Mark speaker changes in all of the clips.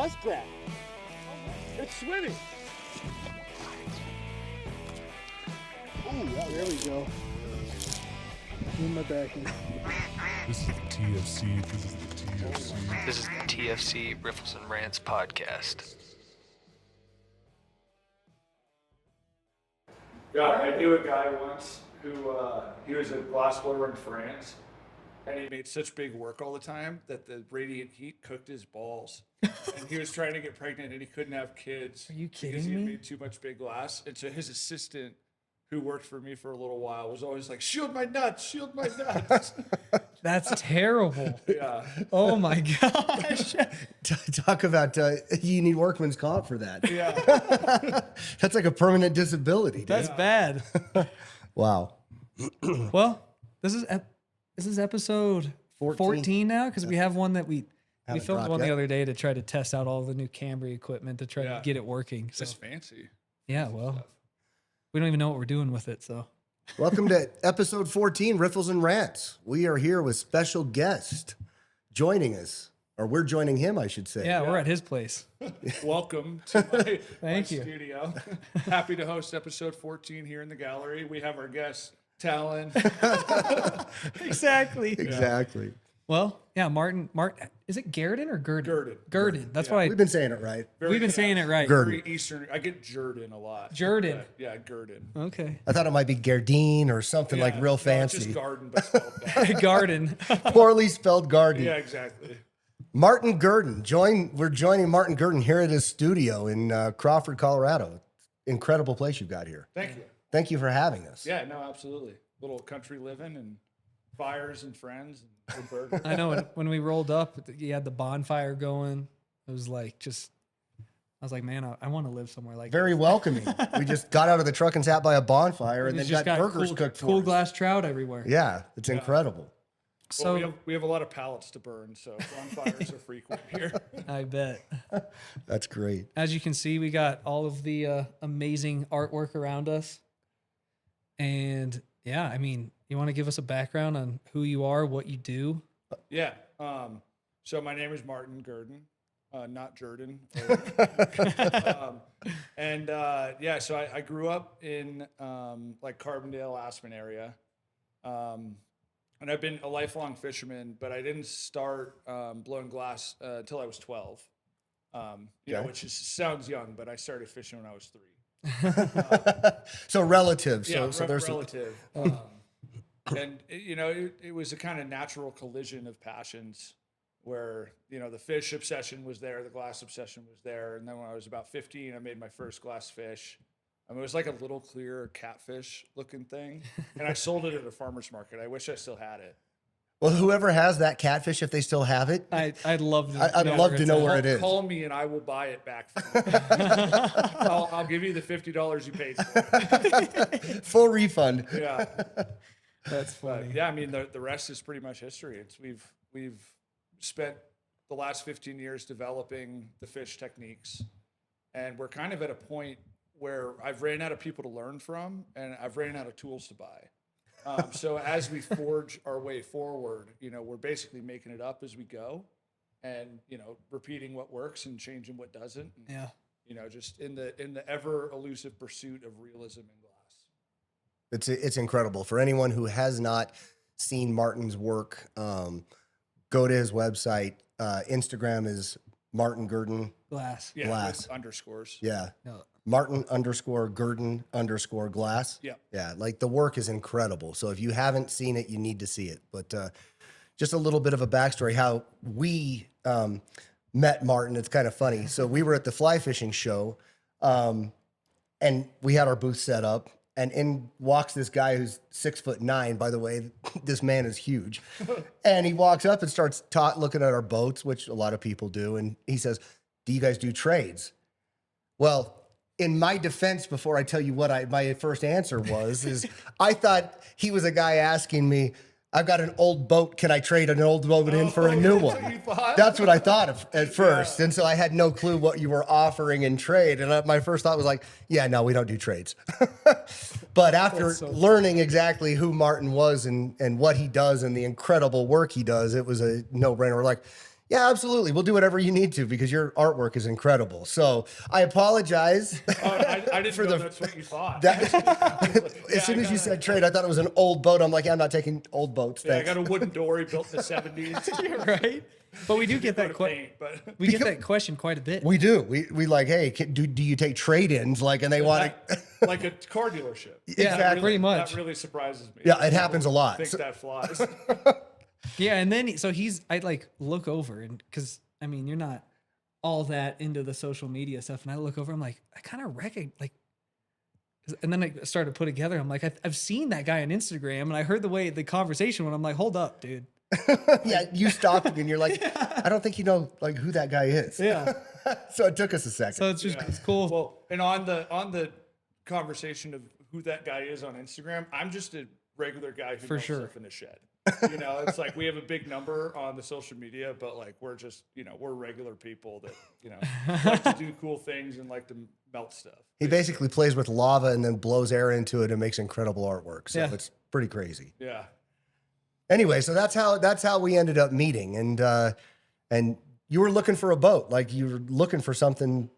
Speaker 1: muskrat. It's swimming. Oh, yeah, there we go. In my backing.
Speaker 2: This is the TFC. This is the TFC.
Speaker 3: This is the TFC Riffles and Rants podcast.
Speaker 4: Yeah, I knew a guy once who he was a glassblower in France, and he made such big work all the time that the radiant heat cooked his balls. And he was trying to get pregnant, and he couldn't have kids.
Speaker 5: Are you
Speaker 4: because
Speaker 5: kidding
Speaker 4: he had
Speaker 5: me?
Speaker 4: made too much big glass. And so his assistant, who worked for me for a little while, was always like, "Shield my nuts, shield my nuts."
Speaker 5: That's terrible.
Speaker 4: Yeah.
Speaker 5: Oh my gosh.
Speaker 6: Talk about you need workman's comp for that.
Speaker 4: Yeah.
Speaker 6: That's like a permanent disability. Dude.
Speaker 5: That's bad.
Speaker 6: Wow.
Speaker 5: Well, this is episode 14 now, because we have one that we
Speaker 6: Haven't
Speaker 5: filmed
Speaker 6: dropped
Speaker 5: one the
Speaker 6: yet.
Speaker 5: other day to try to test out all the new Cambry equipment to try
Speaker 4: Yeah.
Speaker 5: to get it working. So
Speaker 4: It's fancy.
Speaker 5: yeah, well, we don't even know what we're doing with it. So
Speaker 6: Welcome to episode 14, Riffles and Rants. We are here with special guest joining us, or we're joining him, I should say.
Speaker 5: yeah, we're at his place.
Speaker 4: Welcome to my
Speaker 5: Thank you.
Speaker 4: studio. Happy to host episode 14 here in the gallery. We have our guest, Talon.
Speaker 5: Exactly.
Speaker 6: Exactly.
Speaker 5: Well, yeah, Martin, is it Gerdin or Gerdin?
Speaker 4: Gerdin.
Speaker 5: Gerdin. That's
Speaker 4: Yeah.
Speaker 5: what
Speaker 6: We've been saying it right.
Speaker 5: we've been saying it right.
Speaker 6: Gerdin.
Speaker 4: Very Eastern. I get Gerdin a lot.
Speaker 5: Gerdin.
Speaker 4: Yeah, Gerdin.
Speaker 5: Okay.
Speaker 6: I thought it might be Gerdine or something like
Speaker 4: Yeah,
Speaker 6: real
Speaker 4: no,
Speaker 6: fancy.
Speaker 4: Just garden, but spelled bad.
Speaker 5: Garden.
Speaker 6: Poorly spelled garden.
Speaker 4: Yeah, exactly.
Speaker 6: Martin Gerdin. We're joining Martin Gerdin here at his studio in Crawford, Colorado. Incredible place you've got here.
Speaker 4: Thank you.
Speaker 6: Thank you for having us.
Speaker 4: Yeah, no, absolutely. Little country living and fires and friends and good burgers.
Speaker 5: I know when we rolled up, you had the bonfire going. It was like I was like, man, I want to live somewhere like
Speaker 6: Very welcoming. We just got out of the truck and sat by a bonfire and
Speaker 5: We
Speaker 6: then
Speaker 5: just
Speaker 6: got
Speaker 5: got
Speaker 6: burgers
Speaker 5: cool,
Speaker 6: cooked for
Speaker 5: cool
Speaker 6: us.
Speaker 5: glass trout everywhere.
Speaker 6: Yeah, it's incredible.
Speaker 5: So
Speaker 4: Well, we have a lot of pallets to burn, so bonfires are frequent here.
Speaker 5: I bet.
Speaker 6: That's great.
Speaker 5: As you can see, we got all of the amazing artwork around us. And yeah, I mean, you want to give us a background on who you are, what you do?
Speaker 4: Yeah. So my name is Martin Gerdin, not Jordan. Yeah, so I grew up in like Carbondale, Aspen area. And I've been a lifelong fisherman, but I didn't start blowing glass until I was 12. You know, which sounds young, but I started fishing when I was 3.
Speaker 6: So relative. So,
Speaker 4: Yeah,
Speaker 6: so there's some-
Speaker 4: relative. And you know, it was a kind of natural collision of passions, where you know the fish obsession was there, the glass obsession was there, and then when I was about 15, I made my first glass fish. I mean, it was like a little clear catfish looking thing, and I sold it at a farmer's market. I wish I still had it.
Speaker 6: well, whoever has that catfish, if they still have it,
Speaker 5: I'd love to.
Speaker 6: I'd love to know where it is.
Speaker 4: Call me and I will buy it back from you. I'll give you the $50 you paid for it.
Speaker 6: full refund.
Speaker 4: Yeah.
Speaker 5: That's funny.
Speaker 4: But yeah, I mean the rest is pretty much history. We've spent the last 15 years developing the fish techniques, and we're kind of at a point where I've ran out of people to learn from, and I've ran out of tools to buy. So as we forge our way forward, you know, we're basically making it up as we go, and you know, repeating what works and changing what doesn't. And,
Speaker 5: Yeah.
Speaker 4: you know, just in the ever elusive pursuit of realism in glass.
Speaker 6: It's incredible. For anyone who has not seen Martin's work, go to his website. Instagram is Martin Gerdin.
Speaker 5: Glass.
Speaker 4: Yeah,
Speaker 6: Glass.
Speaker 4: with underscores.
Speaker 6: Yeah.
Speaker 5: No.
Speaker 6: Martin_Gerdin_glass.
Speaker 4: Yeah.
Speaker 6: Yeah. Like the work is incredible. So if you haven't seen it, you need to see it. But just a little bit of a backstory how we met Martin. It's kind of funny. So we were at the fly fishing show and we had our booth set up. And in walks this guy who's 6'9". By the way, this man is huge. And he walks up and starts looking at our boats, which a lot of people do. And he says, "Do you guys do trades?" Well, in my defense, before I tell you what my first answer was, is I thought he was a guy asking me, "I've got an old boat. Can I trade an old boat in for a new
Speaker 4: that's what
Speaker 6: one?"
Speaker 4: you thought?
Speaker 6: That's what I thought at first. And so I had no clue what you were offering in trade. And my first thought was like, yeah, no, we don't do trades. But after learning exactly who Martin was and what he does and the incredible work he does, it was a no-brainer. We're like, Yeah, absolutely. We'll do whatever you need to because your artwork is incredible. So I apologize.
Speaker 4: Oh, I didn't
Speaker 6: For
Speaker 4: know
Speaker 6: the-
Speaker 4: that's what you thought.
Speaker 6: As soon as you said trade, I thought it was an old boat. I'm like, yeah, I'm not taking old boats.
Speaker 4: Yeah, I
Speaker 6: Thanks.
Speaker 4: got a wooden dory built in the 70s.
Speaker 5: Right? But we do get that
Speaker 4: Paint, but
Speaker 5: we get that question quite a bit.
Speaker 6: We do. We like, hey, do you take trade-ins? Like, and they want to.
Speaker 4: like a car dealership.
Speaker 5: Yeah,
Speaker 6: Exactly.
Speaker 5: pretty much.
Speaker 4: That really surprises me.
Speaker 6: Yeah, it happens a lot.
Speaker 4: Think
Speaker 6: So-
Speaker 4: that flies.
Speaker 5: Yeah, and then I like look over and because I mean you're not all that into the social media stuff, and I look over, I'm like I kind of recognize like, and then I started to put together. I'm like I've seen that guy on Instagram, and I heard the way the conversation went. I'm like, hold up, dude.
Speaker 6: Yeah, you stopped me and you're like, I don't think you know like who that guy is.
Speaker 5: Yeah.
Speaker 6: So it took us a second.
Speaker 5: So it's just it's cool.
Speaker 4: Well, and on the conversation of who that guy is on Instagram, I'm just a regular guy who
Speaker 5: For
Speaker 4: knows
Speaker 5: sure.
Speaker 4: stuff in the shed. You know, it's like we have a big number on the social media, but like we're just, you know, we're regular people that, you know, like to do cool things and like to melt stuff.
Speaker 6: He basically plays with lava and then blows air into it and makes incredible artwork. So
Speaker 5: Yeah.
Speaker 6: it's pretty crazy.
Speaker 4: Yeah.
Speaker 6: Anyway, so that's how we ended up meeting, and you were looking for a boat, like you were looking for something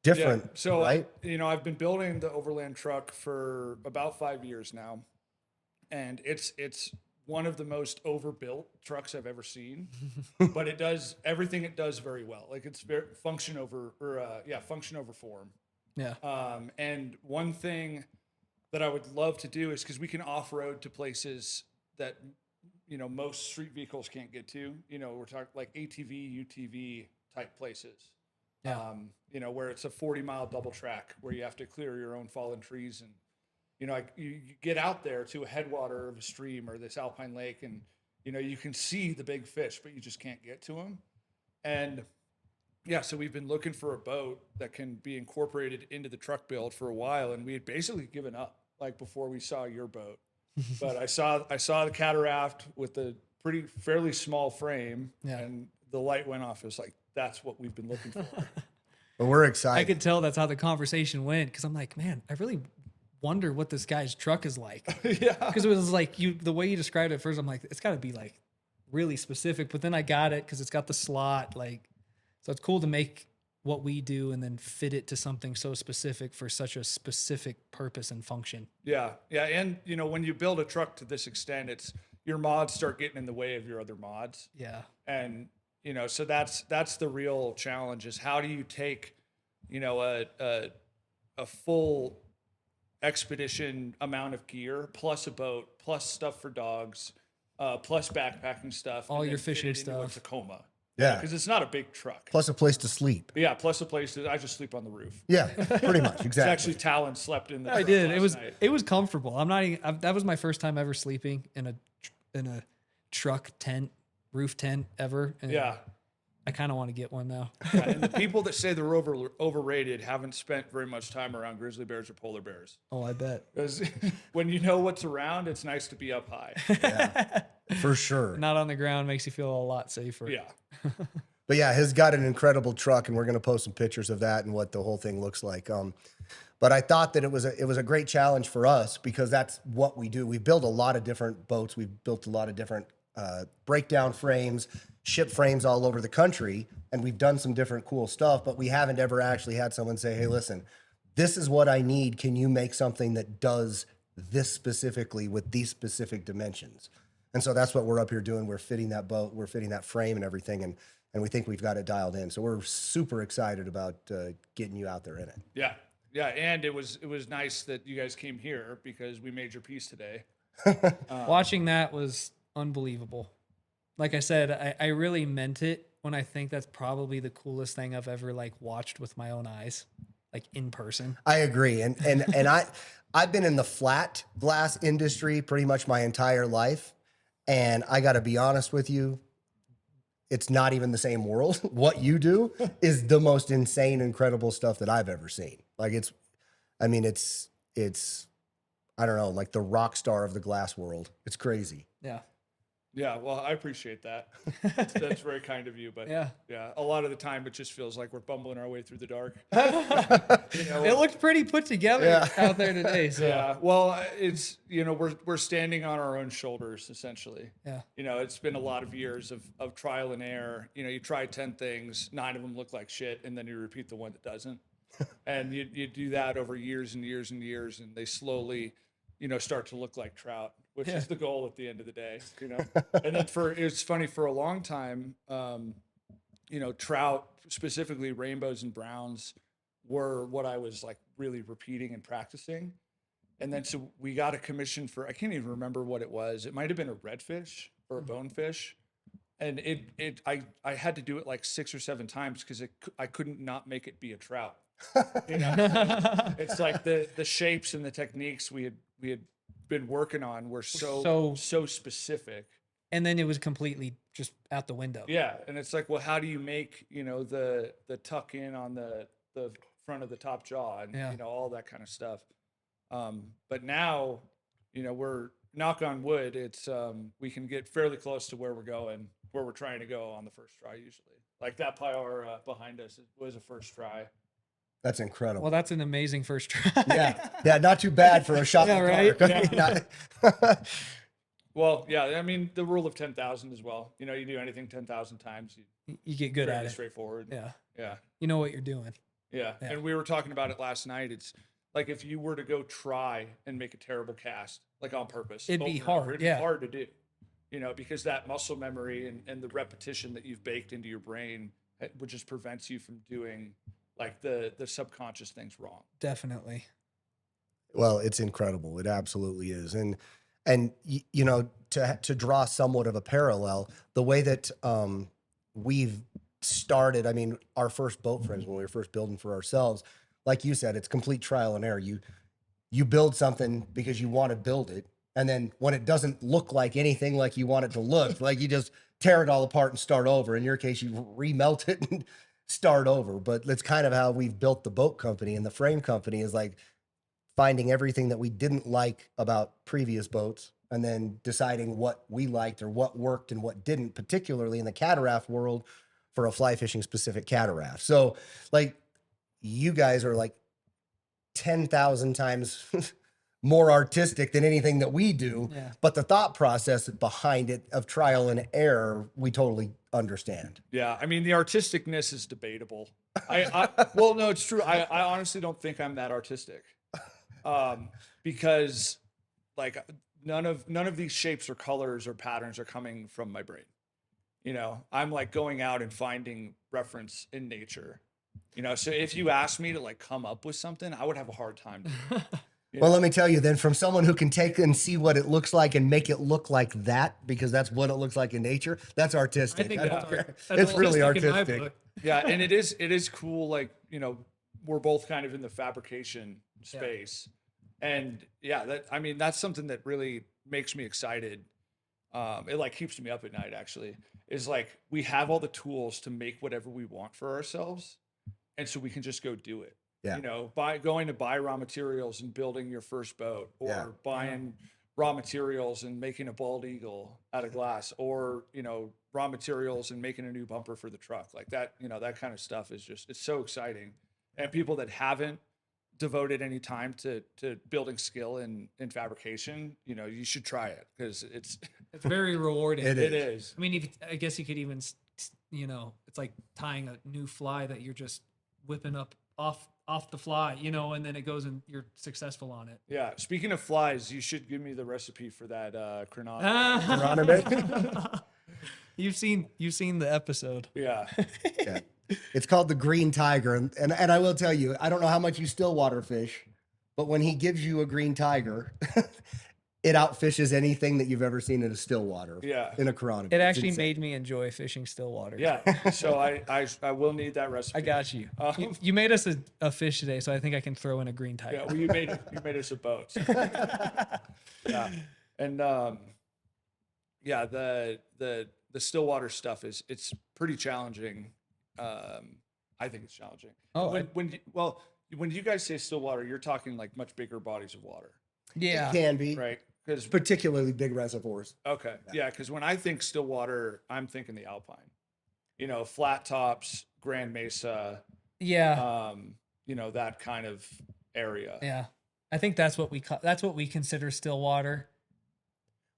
Speaker 6: different,
Speaker 4: So,
Speaker 6: right?
Speaker 4: you know, I've been building the overland truck for about 5 years now, and it's one of the most overbuilt trucks I've ever seen, but it does everything it does very well. Like it's very function over form.
Speaker 5: Yeah.
Speaker 4: And one thing that I would love to do is because we can off road to places that, you know, most street vehicles can't get to. You know, we're talking like ATV, UTV type places.
Speaker 5: Yeah.
Speaker 4: You know, where it's a 40-mile double track where you have to clear your own fallen trees. And, you know, like you get out there to a headwater of a stream or this alpine lake and, you know, you can see the big fish, but you just can't get to them. And yeah, so we've been looking for a boat that can be incorporated into the truck build for a while. And we had basically given up like before we saw your boat. But I saw the cataract with the fairly small frame,
Speaker 5: Yeah.
Speaker 4: and the light went off. It was like, that's what we've been looking for.
Speaker 6: But we're
Speaker 5: I
Speaker 6: excited.
Speaker 5: could tell that's how the conversation went because I'm like, man, I really wonder what this guy's truck is like.
Speaker 4: Yeah.
Speaker 5: Because it was like the way you described it at first, I'm like, it's got to be like really specific. But then I got it because it's got the slot. Like, so it's cool to make what we do and then fit it to something so specific for such a specific purpose and function.
Speaker 4: Yeah. Yeah. And, you know, when you build a truck to this extent, it's your mods start getting in the way of your other mods.
Speaker 5: Yeah.
Speaker 4: And, you know, so that's the real challenge is how do you take, you know, a full expedition amount of gear plus a boat, plus stuff for dogs, plus backpacking stuff.
Speaker 5: All
Speaker 4: and
Speaker 5: your
Speaker 4: then fit
Speaker 5: fishing
Speaker 4: it into a
Speaker 5: stuff.
Speaker 4: Tacoma.
Speaker 6: Yeah.
Speaker 4: Because it's not a big truck.
Speaker 6: Plus a place to sleep.
Speaker 4: Yeah, plus a place I just sleep on the roof.
Speaker 6: Yeah, pretty much.
Speaker 4: It's
Speaker 6: Exactly.
Speaker 4: actually Talon slept in the
Speaker 5: I
Speaker 4: truck
Speaker 5: did.
Speaker 4: last night.
Speaker 5: It was comfortable. I'm not even, that was my first time ever sleeping in a truck tent, roof tent ever. And
Speaker 4: Yeah.
Speaker 5: I kind of want to get one now.
Speaker 4: Yeah, and the people that say they're overrated haven't spent very much time around grizzly bears or polar bears.
Speaker 5: Oh, I bet.
Speaker 4: Because when you know what's around, it's nice to be up high.
Speaker 6: Yeah, for sure.
Speaker 5: Not on the ground makes you feel a lot safer.
Speaker 4: Yeah.
Speaker 6: But yeah, he's got an incredible truck, and we're going to post some pictures of that and what the whole thing looks like. But I thought that it was a great challenge for us because that's what we do. We build a lot of different boats. We've built a lot of different breakdown frames, ship frames all over the country, and we've done some different cool stuff. But we haven't ever actually had someone say, "Hey, listen, this is what I need. Can you make something that does this specifically with these specific dimensions?" And so that's what we're up here doing. We're fitting that boat, we're fitting that frame and everything, and we think we've got it dialed in. So we're super excited about getting you out there in it.
Speaker 4: Yeah. Yeah. And it was nice that you guys came here because we made your piece today.
Speaker 5: Watching that was unbelievable. Like I said, I really meant it when I think that's probably the coolest thing I've ever like watched with my own eyes, like in person.
Speaker 6: I agree, and I've been in the flat glass industry pretty much my entire life, and I got to be honest with you, it's not even the same world. What you do is the most insane, incredible stuff that I've ever seen. Like it's I don't know, like the rock star of the glass world. It's crazy.
Speaker 5: Yeah.
Speaker 4: Yeah, well, I appreciate that. That's very kind of you, but
Speaker 5: Yeah.
Speaker 4: a lot of the time it just feels like we're bumbling our way through the dark.
Speaker 5: It looked pretty put together out there today. So
Speaker 4: Yeah, well, it's we're standing on our own shoulders essentially.
Speaker 5: yeah.
Speaker 4: It's been a lot of years of trial and error. You try 10 things, 9 of them look like shit, and then you repeat the one that doesn't. And you do that over years and years and years, and they slowly, start to look like trout, which is the goal at the end of the day. And then it's funny, for a long time, trout, specifically rainbows and browns, were what I was like really repeating and practicing. And then so we got a commission for, I can't even remember what it was. It might have been a redfish or a bonefish. And I had to do it like 6 or 7 times because I couldn't not make it be a trout. It's like the shapes and the techniques we had been working on were so specific.
Speaker 5: And then it was completely just out the window.
Speaker 4: Yeah, and it's like, well, how do you make the tuck in on the front of the top jaw and all that kind of stuff. But now, we're, knock on wood, it's we can get fairly close to where we're trying to go on the first try usually. Like that pyre behind us was a first try.
Speaker 6: That's incredible.
Speaker 5: Well, that's an amazing first try.
Speaker 6: Yeah, not too bad for a shot.
Speaker 5: Yeah, right?
Speaker 4: Well, yeah, I mean, the rule of 10,000 as well. You do anything 10,000 times,
Speaker 5: You get good at it.
Speaker 4: straightforward.
Speaker 5: Yeah. You know what you're doing.
Speaker 4: Yeah. And we were talking about it last night. It's like if you were to go try and make a terrible cast, like on purpose,
Speaker 5: It'd be hard.
Speaker 4: It'd be hard to do, because that muscle memory and the repetition that you've baked into your brain, which just prevents you from doing like the subconscious things wrong.
Speaker 5: Definitely.
Speaker 6: Well, it's incredible. It absolutely is. And to draw somewhat of a parallel, the way that we've started, I mean, our first boat friends, when we were first building for ourselves, like you said, it's complete trial and error. You build something because you want to build it. And then when it doesn't look like anything like you want it to look, like you just tear it all apart and start over. In your case, you remelt it and start over. But that's kind of how we've built the boat company, and the frame company is like finding everything that we didn't like about previous boats and then deciding what we liked or what worked and what didn't, particularly in the cataract world for a fly fishing specific cataract. So like you guys are like 10,000 times more artistic than anything that we do, but the thought process behind it of trial and error, we totally understand.
Speaker 4: Yeah. I mean, the artisticness is debatable. Well, no, it's true. I honestly don't think I'm that artistic. Because like none of these shapes or colors or patterns are coming from my brain. I'm like going out and finding reference in nature. So if you asked me to like come up with something, I would have a hard time.
Speaker 6: Well, let me tell you then, from someone who can take and see what it looks like and make it look like that, because that's what it looks like in nature, that's artistic.
Speaker 5: I think that's
Speaker 6: It's really
Speaker 5: artistic in my
Speaker 6: artistic.
Speaker 5: book.
Speaker 4: Yeah. And it is cool. Like, we're both kind of in the fabrication space. And that's something that really makes me excited. It like keeps me up at night, actually, is like we have all the tools to make whatever we want for ourselves. And so we can just go do it.
Speaker 6: Yeah.
Speaker 4: Going to buy raw materials and building your first boat, or buying raw materials and making a bald eagle out of glass, or, raw materials and making a new bumper for the truck. Like that, that kind of stuff is just, it's so exciting. And people that haven't devoted any time to building skill in fabrication, you should try it, because it's
Speaker 5: very rewarding.
Speaker 4: It is.
Speaker 5: I mean, I guess you could even, it's like tying a new fly that you're just whipping up off the fly, and then it goes and you're successful on it.
Speaker 4: Yeah. Speaking of flies, you should give me the recipe for that chronometer.
Speaker 5: You've seen the episode.
Speaker 4: Yeah.
Speaker 6: Yeah. It's called the Green Tiger. And I will tell you, I don't know how much you stillwater fish, but when he gives you a green tiger, it outfishes anything that you've ever seen in a stillwater.
Speaker 4: Yeah.
Speaker 6: In a chronometer.
Speaker 5: It actually made me enjoy fishing stillwater.
Speaker 4: Yeah. So I will need that recipe.
Speaker 5: I got you. You made us a fish today, so I think I can throw in a green tiger.
Speaker 4: Yeah. Well, you made us a boat. Yeah. And the stillwater stuff it's pretty challenging. I think it's challenging.
Speaker 5: Oh,
Speaker 4: when you guys say stillwater, you're talking like much bigger bodies of water.
Speaker 5: Yeah.
Speaker 6: It can be,
Speaker 4: right? Because
Speaker 6: particularly big reservoirs.
Speaker 4: okay, yeah, because when I think still water, I'm thinking the Alpine. You know, flat tops, Grand Mesa,
Speaker 5: Yeah.
Speaker 4: you know, that kind of area.
Speaker 5: Yeah. I think that's what that's what we consider still water.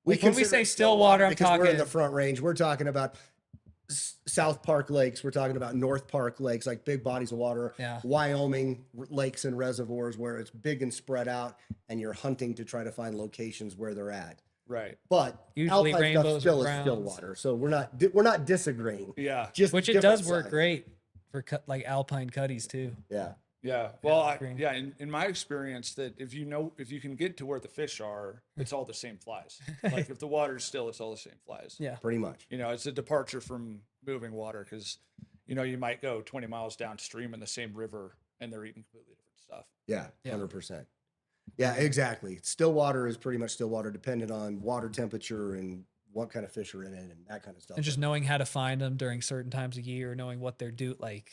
Speaker 6: We
Speaker 5: Like, when we
Speaker 6: consider
Speaker 5: say
Speaker 6: it
Speaker 5: still water, I'm
Speaker 6: because we're in
Speaker 5: talking-
Speaker 6: the Front Range. We're talking about South Park lakes. We're talking about North Park lakes, like big bodies of water.
Speaker 5: Yeah.
Speaker 6: Wyoming lakes and reservoirs where it's big and spread out, and you're hunting to try to find locations where they're at.
Speaker 4: Right.
Speaker 6: But
Speaker 5: Usually
Speaker 6: Alpine stuff
Speaker 5: rainbows
Speaker 6: still
Speaker 5: or
Speaker 6: is still
Speaker 5: browns.
Speaker 6: water, so we're not disagreeing.
Speaker 4: Yeah.
Speaker 6: Just
Speaker 5: Which it
Speaker 6: different
Speaker 5: does work
Speaker 6: size.
Speaker 5: great for like alpine cutties too.
Speaker 6: Yeah.
Speaker 4: Yeah. Well,
Speaker 5: green.
Speaker 4: in my experience, that if you can get to where the fish are, it's all the same flies. Like if the water's still, it's all the same flies.
Speaker 5: Yeah.
Speaker 6: Pretty much.
Speaker 4: You know, it's a departure from moving water because, you know, you might go 20 miles downstream in the same river and they're eating completely different stuff.
Speaker 6: Yeah,
Speaker 5: Yeah.
Speaker 6: 100%. Yeah, exactly. Still water is pretty much still water, dependent on water temperature and what kind of fish are in it and that kind of stuff.
Speaker 5: And just knowing how to find them during certain times of year, knowing what they're like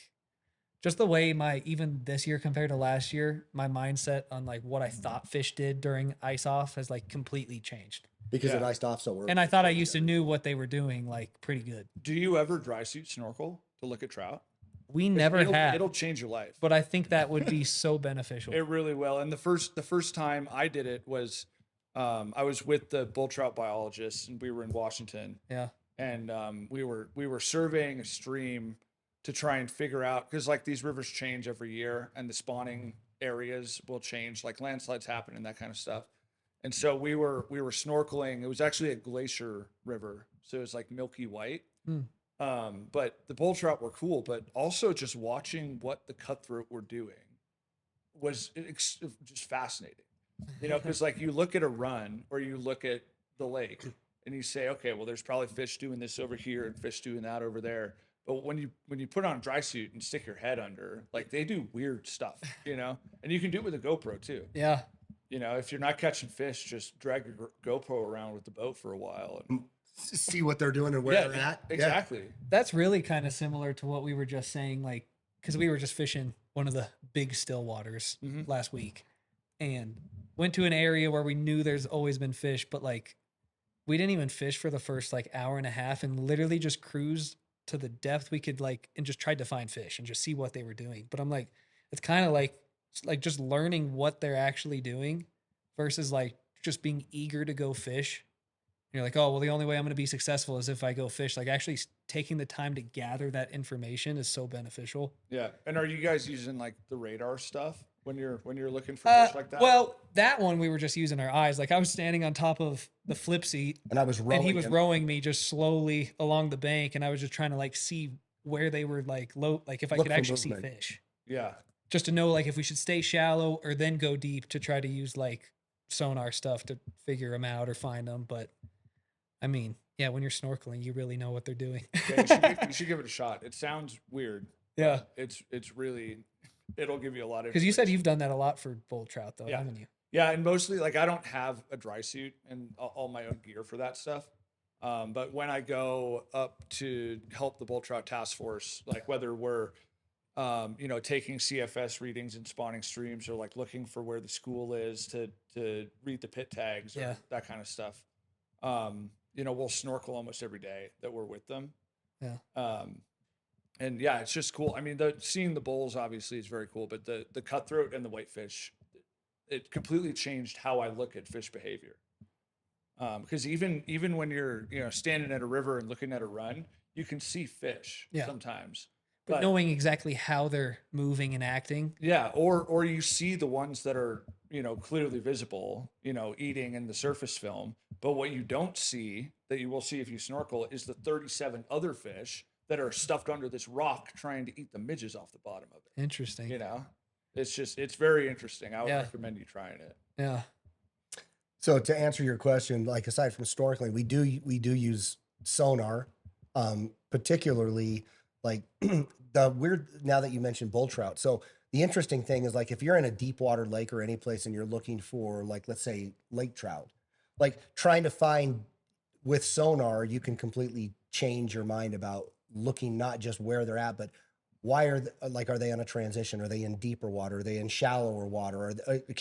Speaker 5: just the way even this year compared to last year, my mindset on like what I thought fish did during ice off has like completely changed.
Speaker 6: Because it
Speaker 4: Yeah.
Speaker 6: iced off so early.
Speaker 5: And I thought I used to knew what they were doing like pretty good.
Speaker 4: Do you ever dry suit snorkel to look at trout?
Speaker 5: We never have,
Speaker 4: It'll change your life.
Speaker 5: but I think that would be so beneficial.
Speaker 4: It really will. And the first time I did it was, I was with the bull trout biologists and we were in Washington,
Speaker 5: Yeah.
Speaker 4: and we were surveying a stream to try and figure out, because like these rivers change every year and the spawning areas will change, like landslides happen and that kind of stuff. And so we were snorkeling. It was actually a glacier river, so it was like milky white. But the bull trout were cool, but also just watching what the cutthroat were doing was just fascinating. You know, because like you look at a run or you look at the lake and you say, okay, well, there's probably fish doing this over here and fish doing that over there. But when you put on a dry suit and stick your head under, like they do weird stuff, you know, and you can do it with a GoPro too.
Speaker 5: Yeah.
Speaker 4: You know, if you're not catching fish, just drag your GoPro around with the boat for a while. And,
Speaker 6: see what they're doing and where they're at. Yeah.
Speaker 4: exactly.
Speaker 5: That's really kind of similar to what we were just saying, like, because we were just fishing one of the big still waters last week and went to an area where we knew there's always been fish, but like we didn't even fish for the first like hour and a half and literally just cruised to the depth we could like and just tried to find fish and just see what they were doing. But I'm like, it's kind of like just learning what they're actually doing versus like just being eager to go fish. You're like, oh, well, the only way I'm going to be successful is if I go fish. Like actually taking the time to gather that information is so beneficial.
Speaker 4: Yeah. And are you guys using like the radar stuff when you're looking for fish like that?
Speaker 5: Well, that one we were just using our eyes. Like I was standing on top of the flip seat
Speaker 6: And I was rowing.
Speaker 5: and he was
Speaker 6: him.
Speaker 5: rowing me just slowly along the bank. And I was just trying to like see where they were like low, like if I
Speaker 6: Look
Speaker 5: could
Speaker 6: for
Speaker 5: actually see
Speaker 6: movement.
Speaker 5: fish.
Speaker 4: Yeah.
Speaker 5: Just to know like if we should stay shallow or then go deep to try to use like sonar stuff to figure them out or find them. But I mean, yeah, when you're snorkeling, you really know what they're doing.
Speaker 4: Yeah, you should give it a shot. It sounds weird.
Speaker 5: Yeah.
Speaker 4: It's really, it'll give you a lot of,
Speaker 5: Because you said you've done that a lot for bull trout though,
Speaker 4: Yeah.
Speaker 5: haven't you?
Speaker 4: yeah. And mostly like, I don't have a dry suit and all my own gear for that stuff. But when I go up to help the bull trout task force, like whether we're, you know, taking CFS readings in spawning streams or like looking for where the school is to read the pit tags or
Speaker 5: Yeah.
Speaker 4: that kind of stuff. You know, we'll snorkel almost every day that we're with them.
Speaker 5: Yeah.
Speaker 4: And yeah, it's just cool. I mean, seeing the bulls obviously is very cool, but the cutthroat and the whitefish, it completely changed how I look at fish behavior. Because even when you're, you know, standing at a river and looking at a run, you can see fish
Speaker 5: Yeah.
Speaker 4: sometimes.
Speaker 5: But knowing exactly how they're moving and acting.
Speaker 4: Yeah, or you see the ones that are, you know, clearly visible, you know, eating in the surface film. But what you don't see, that you will see if you snorkel, is the 37 other fish that are stuffed under this rock trying to eat the midges off the bottom of it.
Speaker 5: Interesting.
Speaker 4: You know, it's very interesting. I would
Speaker 5: Yeah.
Speaker 4: recommend you trying it.
Speaker 5: Yeah.
Speaker 6: So to answer your question, like aside from snorkeling, we do use sonar, particularly like the weird, now that you mentioned bull trout. So the interesting thing is like if you're in a deep water lake or any place and you're looking for like, let's say lake trout, like trying to find with sonar, you can completely change your mind about looking not just where they're at, but why are are they on a transition? Are they in deeper water? Are they in shallower water?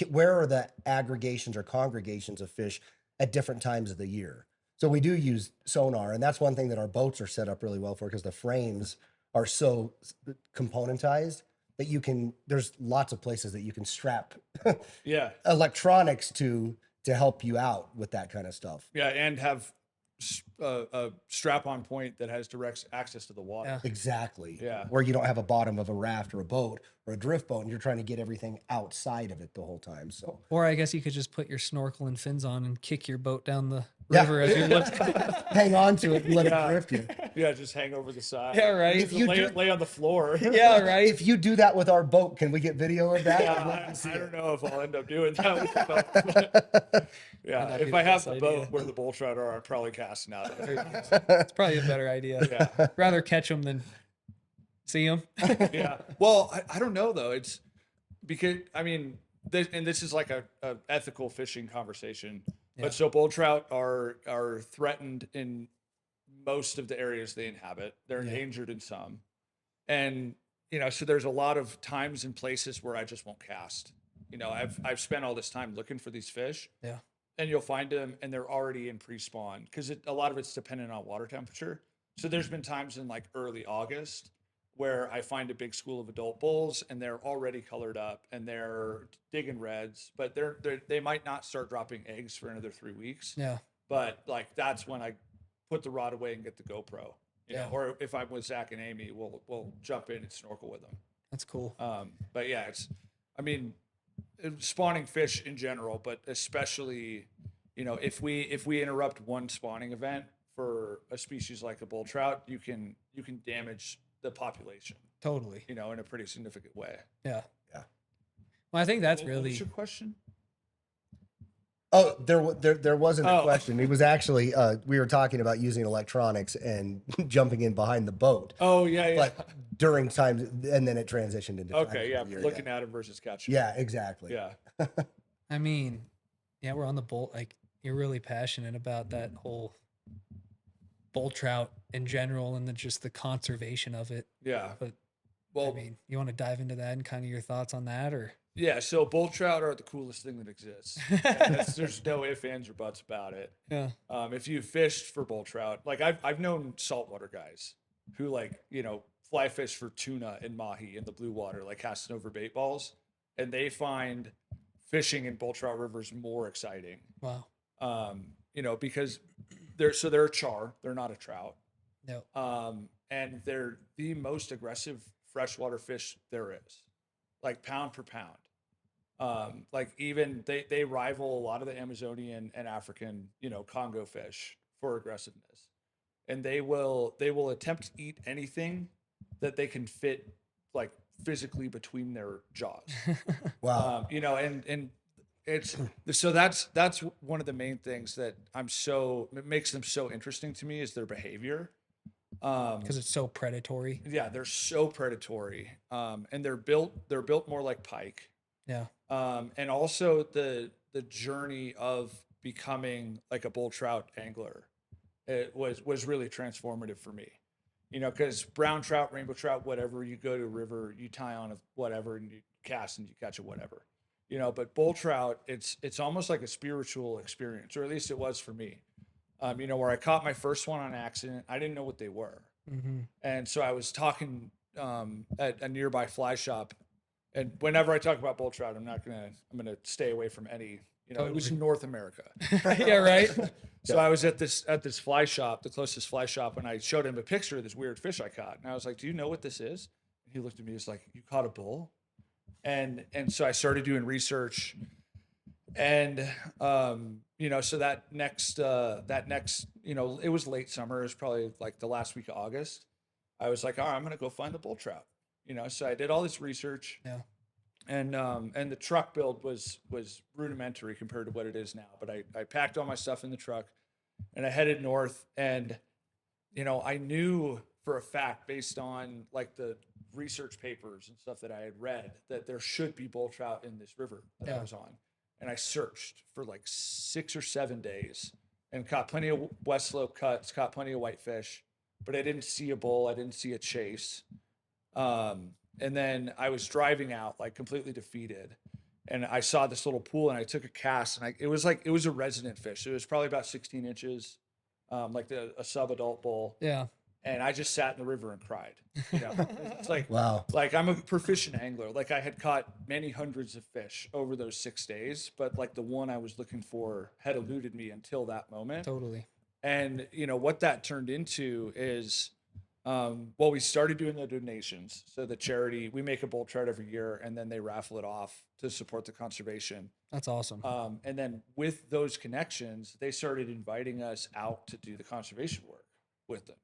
Speaker 6: Where are the aggregations or congregations of fish at different times of the year? So we do use sonar, and that's one thing that our boats are set up really well for, because the frames are so componentized that there's lots of places that you can strap
Speaker 4: Yeah.
Speaker 6: electronics to help you out with that kind of stuff.
Speaker 4: Yeah. And have a strap-on point that has direct access to the water.
Speaker 5: Yeah.
Speaker 6: Exactly.
Speaker 4: Yeah.
Speaker 6: Where you don't have a bottom of a raft or a boat or a drift boat, and you're trying to get everything outside of it the whole time. So
Speaker 5: Or I guess you could just put your snorkel and fins on and kick your boat down the
Speaker 6: Yeah.
Speaker 5: river as you look.
Speaker 6: hang on to it and let
Speaker 4: Yeah.
Speaker 6: it drift you.
Speaker 4: Yeah. Just hang over the side.
Speaker 5: Yeah, right.
Speaker 6: If you do-
Speaker 4: lay on the floor.
Speaker 5: Yeah, right.
Speaker 6: If you do that with our boat, can we get video of that? I'd love to see
Speaker 4: I
Speaker 6: it.
Speaker 4: don't know if I'll end up doing that with the boat. Yeah,
Speaker 5: not be
Speaker 4: if
Speaker 5: the
Speaker 4: I have
Speaker 5: best
Speaker 4: the
Speaker 5: idea.
Speaker 4: boat where the bull trout are, I'm probably casting out of it.
Speaker 5: It's probably a better idea.
Speaker 4: Yeah,
Speaker 5: Rather catch them than see them.
Speaker 4: yeah. Well, I don't know though. It's because I mean, this is like a ethical fishing conversation.
Speaker 5: Yeah.
Speaker 4: But so bull trout are threatened in most of the areas they inhabit. They're
Speaker 5: Yeah.
Speaker 4: endangered in some, and so there's a lot of times and places where I just won't cast. I've spent all this time looking for these fish.
Speaker 5: Yeah.
Speaker 4: And you'll find them and they're already in pre-spawn because a lot of it's dependent on water temperature. So there's been times in like early August where I find a big school of adult bulls and they're already colored up and they're digging reds, but they might not start dropping eggs for another 3 weeks.
Speaker 5: Yeah.
Speaker 4: But like that's when I put the rod away and get the GoPro.
Speaker 5: Yeah.
Speaker 4: Or if I'm with Zach and Amy, we'll jump in and snorkel with them.
Speaker 5: That's cool.
Speaker 4: But yeah, spawning fish in general, but especially, if we interrupt one spawning event for a species like a bull trout, you can damage the population,
Speaker 5: Totally.
Speaker 4: in a pretty significant way.
Speaker 5: Yeah.
Speaker 6: Yeah.
Speaker 5: Well, I think that's
Speaker 4: What
Speaker 5: really.
Speaker 4: was your question?
Speaker 6: Oh, there wasn't a
Speaker 4: Oh.
Speaker 6: question. It was actually we were talking about using electronics and jumping in behind the boat,
Speaker 4: Oh yeah.
Speaker 6: but during times, and then it transitioned into times
Speaker 4: Okay.
Speaker 6: of
Speaker 4: Yeah.
Speaker 6: the year,
Speaker 4: Looking at him versus catching.
Speaker 6: Yeah, exactly.
Speaker 4: Yeah.
Speaker 5: I mean, yeah, we're on the bull. Like, you're really passionate about that whole bull trout in general, and then just the conservation of it.
Speaker 4: Yeah.
Speaker 5: But
Speaker 4: Well,
Speaker 5: I mean, you want to dive into that and kind of your thoughts on that, or?
Speaker 4: yeah. So bull trout are the coolest thing that exists. There's no ifs, ands, or buts about it.
Speaker 5: Yeah.
Speaker 4: If you fished for bull trout, like I've known saltwater guys who fly fish for tuna and mahi in the blue water, like casting over bait balls, and they find fishing in bull trout rivers more exciting.
Speaker 5: Wow.
Speaker 4: Because they're a char, they're not a trout.
Speaker 5: No.
Speaker 4: And they're the most aggressive freshwater fish there is, like pound per pound. Like even they rival a lot of the Amazonian and African, Congo fish for aggressiveness. And they will attempt to eat anything that they can fit like physically between their jaws.
Speaker 6: Wow.
Speaker 4: And it's so that's one of the main things that it makes them so interesting to me is their behavior.
Speaker 5: Because it's so predatory.
Speaker 4: Yeah, they're so predatory. And they're built more like pike.
Speaker 5: Yeah.
Speaker 4: And also the journey of becoming like a bull trout angler, it was really transformative for me. Because brown trout, rainbow trout, whatever, you go to a river, you tie on a whatever, and you cast and you catch a whatever. But bull trout, it's almost like a spiritual experience, or at least it was for me. Where I caught my first one on accident, I didn't know what they were, and so I was talking at a nearby fly shop, and whenever I talk about bull trout, I'm gonna stay away from any. It was in North America.
Speaker 5: Yeah. Right.
Speaker 4: So I was at this fly shop, the closest fly shop, and I showed him a picture of this weird fish I caught, and I was like, "Do you know what this is?" And he looked at me, he's like, "You caught a bull?" And so I started doing research, and so that next it was late summer, it was probably like the last week of August. I was like, all right, I'm gonna go find the bull trout. So I did all this research.
Speaker 5: Yeah.
Speaker 4: And the truck build was rudimentary compared to what it is now. But I packed all my stuff in the truck, and I headed north. And I knew for a fact, based on like the research papers and stuff that I had read, that there should be bull trout in this river that I was on. And I searched for like 6 or 7 days and caught plenty of West Slope cuts, caught plenty of whitefish, but I didn't see a bull. I didn't see a chase. And then I was driving out like completely defeated, and I saw this little pool, and I took a cast, and it was a resident fish. So it was probably about 16 inches, like a sub-adult bull.
Speaker 5: Yeah.
Speaker 4: And I just sat in the river and cried. You know, it's like,
Speaker 6: Wow.
Speaker 4: like I'm a proficient angler. Like I had caught many hundreds of fish over those 6 days, but like the one I was looking for had eluded me until that moment.
Speaker 5: Totally.
Speaker 4: And you know what that turned into is, well, we started doing the donations. So the charity, we make a bull trout every year, and then they raffle it off to support the conservation.
Speaker 5: That's awesome.
Speaker 4: And then with those connections, they started inviting us out to do the conservation work with them.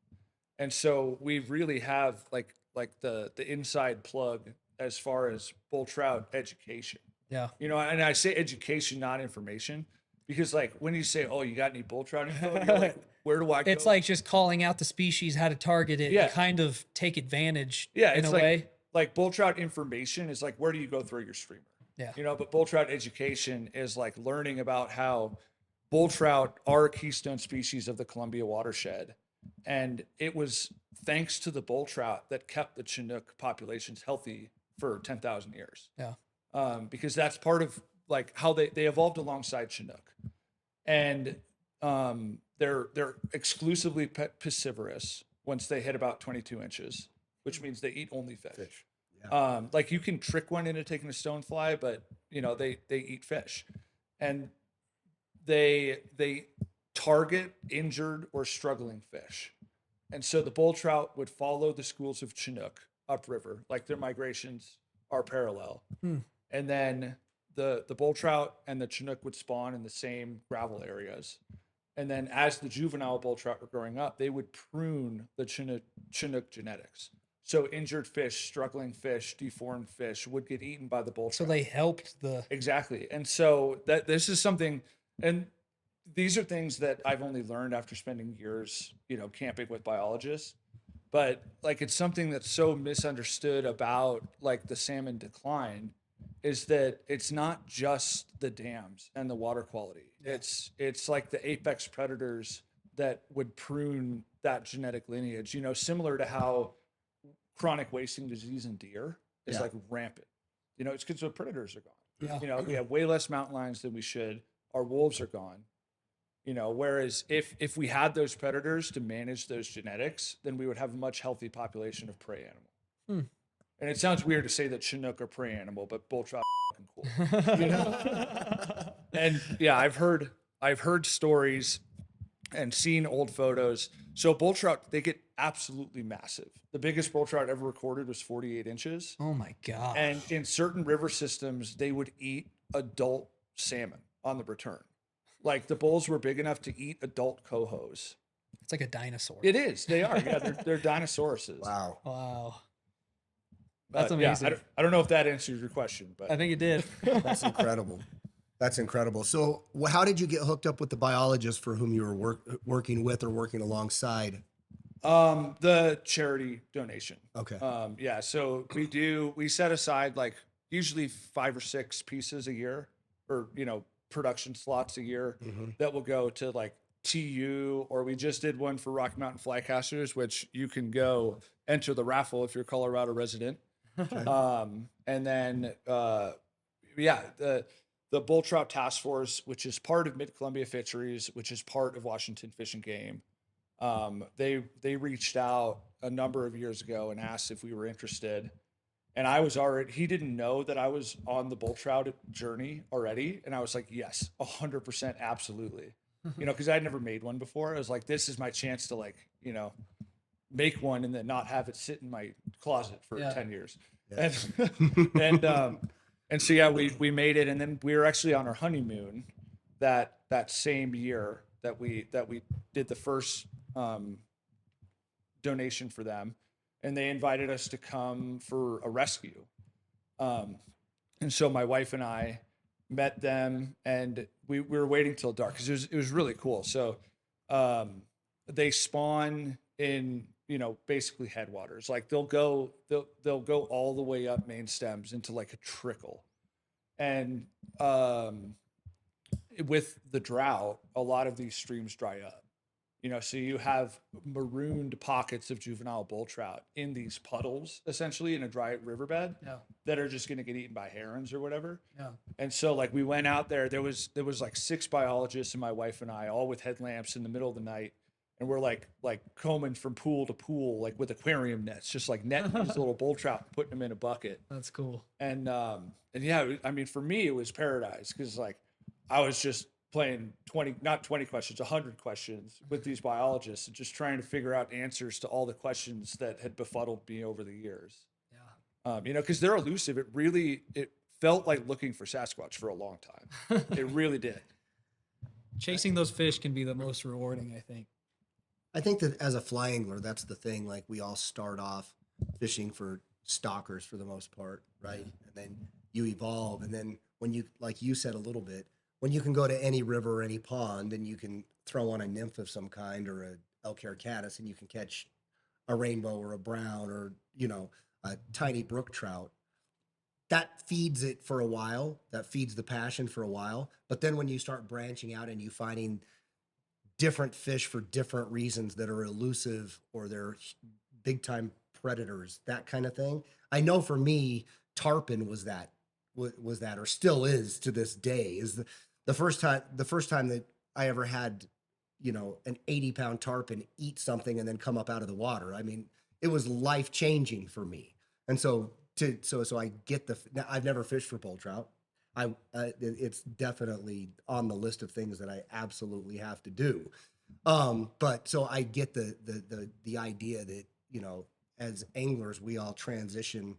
Speaker 4: And so we really have like the inside plug as far as bull trout education.
Speaker 5: Yeah.
Speaker 4: You know, and I say education, not information, because like when you say, "Oh, you got any bull trout info?" You're like, where do I go?
Speaker 5: It's like just calling out the species, how to target it,
Speaker 4: Yeah.
Speaker 5: and kind of take advantage
Speaker 4: yeah,
Speaker 5: in
Speaker 4: it's
Speaker 5: a
Speaker 4: like,
Speaker 5: way.
Speaker 4: like bull trout information is like, where do you go throw your streamer?
Speaker 5: Yeah.
Speaker 4: You know, but bull trout education is like learning about how bull trout are a keystone species of the Columbia watershed. And it was thanks to the bull trout that kept the Chinook populations healthy for 10,000 years.
Speaker 5: Yeah.
Speaker 4: Because that's part of like how they evolved alongside Chinook. And they're exclusively piscivorous once they hit about 22 inches, which means they eat only fish. Like you can trick one into taking a stonefly, but you know, they eat fish. And they target injured or struggling fish. And so the bull trout would follow the schools of Chinook upriver, like their migrations are parallel. And then the bull trout and the Chinook would spawn in the same gravel areas. And then as the juvenile bull trout were growing up, they would prune the Chinook genetics. So injured fish, struggling fish, deformed fish would get eaten by the bull trout.
Speaker 5: So they helped the.
Speaker 4: Exactly. And so that this is something, and these are things that I've only learned after spending years, you know, camping with biologists. But like it's something that's so misunderstood about like the salmon decline is that it's not just the dams and the water quality. It's like the apex predators that would prune that genetic lineage, you know, similar to how chronic wasting disease in deer is like rampant. You know, it's because the predators are gone.
Speaker 5: Yeah.
Speaker 4: You know, we have way less mountain lions than we should. Our wolves are gone. You know, whereas if we had those predators to manage those genetics, then we would have a much healthy population of prey animal. And it sounds weird to say that Chinook are prey animal, but bull trout are fucking cool. You know? And yeah, I've heard stories and seen old photos. So bull trout, they get absolutely massive. The biggest bull trout ever recorded was 48 inches.
Speaker 5: Oh my God.
Speaker 4: And in certain river systems, they would eat adult salmon on the return. Like the bulls were big enough to eat adult cohos.
Speaker 5: It's like a dinosaur.
Speaker 4: It is. They are. Yeah, they're dinosauruses.
Speaker 6: Wow.
Speaker 5: Wow. That's
Speaker 4: Yeah,
Speaker 5: amazing.
Speaker 4: I don't know if that answers your question, but
Speaker 5: I think it did.
Speaker 6: That's incredible. That's incredible. So, how did you get hooked up with the biologist for whom you were working with or working alongside?
Speaker 4: the charity donation.
Speaker 6: Okay.
Speaker 4: Yeah, so we set aside like usually 5 or 6 pieces a year, or production slots a year that will go to like TU, or we just did one for Rocky Mountain Flycasters, which you can go enter the raffle if you're a Colorado resident. And then the Bull Trout Task Force, which is part of Mid-Columbia Fisheries, which is part of Washington Fish and Game. They reached out a number of years ago and asked if we were interested. And he didn't know that I was on the bull trout journey already. And I was like, yes, 100%, absolutely. Because I'd never made one before. I was like, this is my chance to make one and then not have it sit in my closet for 10 years. Yeah. And so, yeah, we made it. And then we were actually on our honeymoon that same year that we did the first donation for them. And they invited us to come for a rescue. And so my wife and I met them, and we were waiting till dark because it was really cool. So they spawn in, basically headwaters. Like they'll go all the way up main stems into like a trickle. And with the drought, a lot of these streams dry up. So you have marooned pockets of juvenile bull trout in these puddles, essentially in a dry riverbed,
Speaker 5: Yeah.
Speaker 4: that are just going to get eaten by herons or whatever.
Speaker 5: Yeah.
Speaker 4: And so like we went out there, there was like 6 biologists and my wife and I, all with headlamps in the middle of the night. And we're like combing from pool to pool, like with aquarium nets, just like netting these little bull trout and putting them in a bucket.
Speaker 5: That's cool.
Speaker 4: And yeah, I mean, for me, it was paradise because like I was just playing 100 questions with these biologists and just trying to figure out answers to all the questions that had befuddled me over the years.
Speaker 5: Yeah.
Speaker 4: Because they're elusive. It felt like looking for Sasquatch for a long time. It really did.
Speaker 5: Chasing those fish can be the most rewarding, I think.
Speaker 6: I think that as a fly angler, that's the thing. Like we all start off fishing for stalkers for the most part, right? And then you evolve. And then when you, like you said a little bit, when you can go to any river or any pond and you can throw on a nymph of some kind or a elk hair caddis and you can catch a rainbow or a brown or, a tiny brook trout, that feeds it for a while. That feeds the passion for a while. But then when you start branching out and you finding different fish for different reasons that are elusive or they're big time predators, that kind of thing. I know for me, tarpon was that or still is to this day, is the first time that I ever had, an 80-pound tarpon eat something and then come up out of the water. I mean, it was life changing for me. And so I get now I've never fished for bull trout. It's definitely on the list of things that I absolutely have to do. But so I get the idea that, as anglers, we all transition,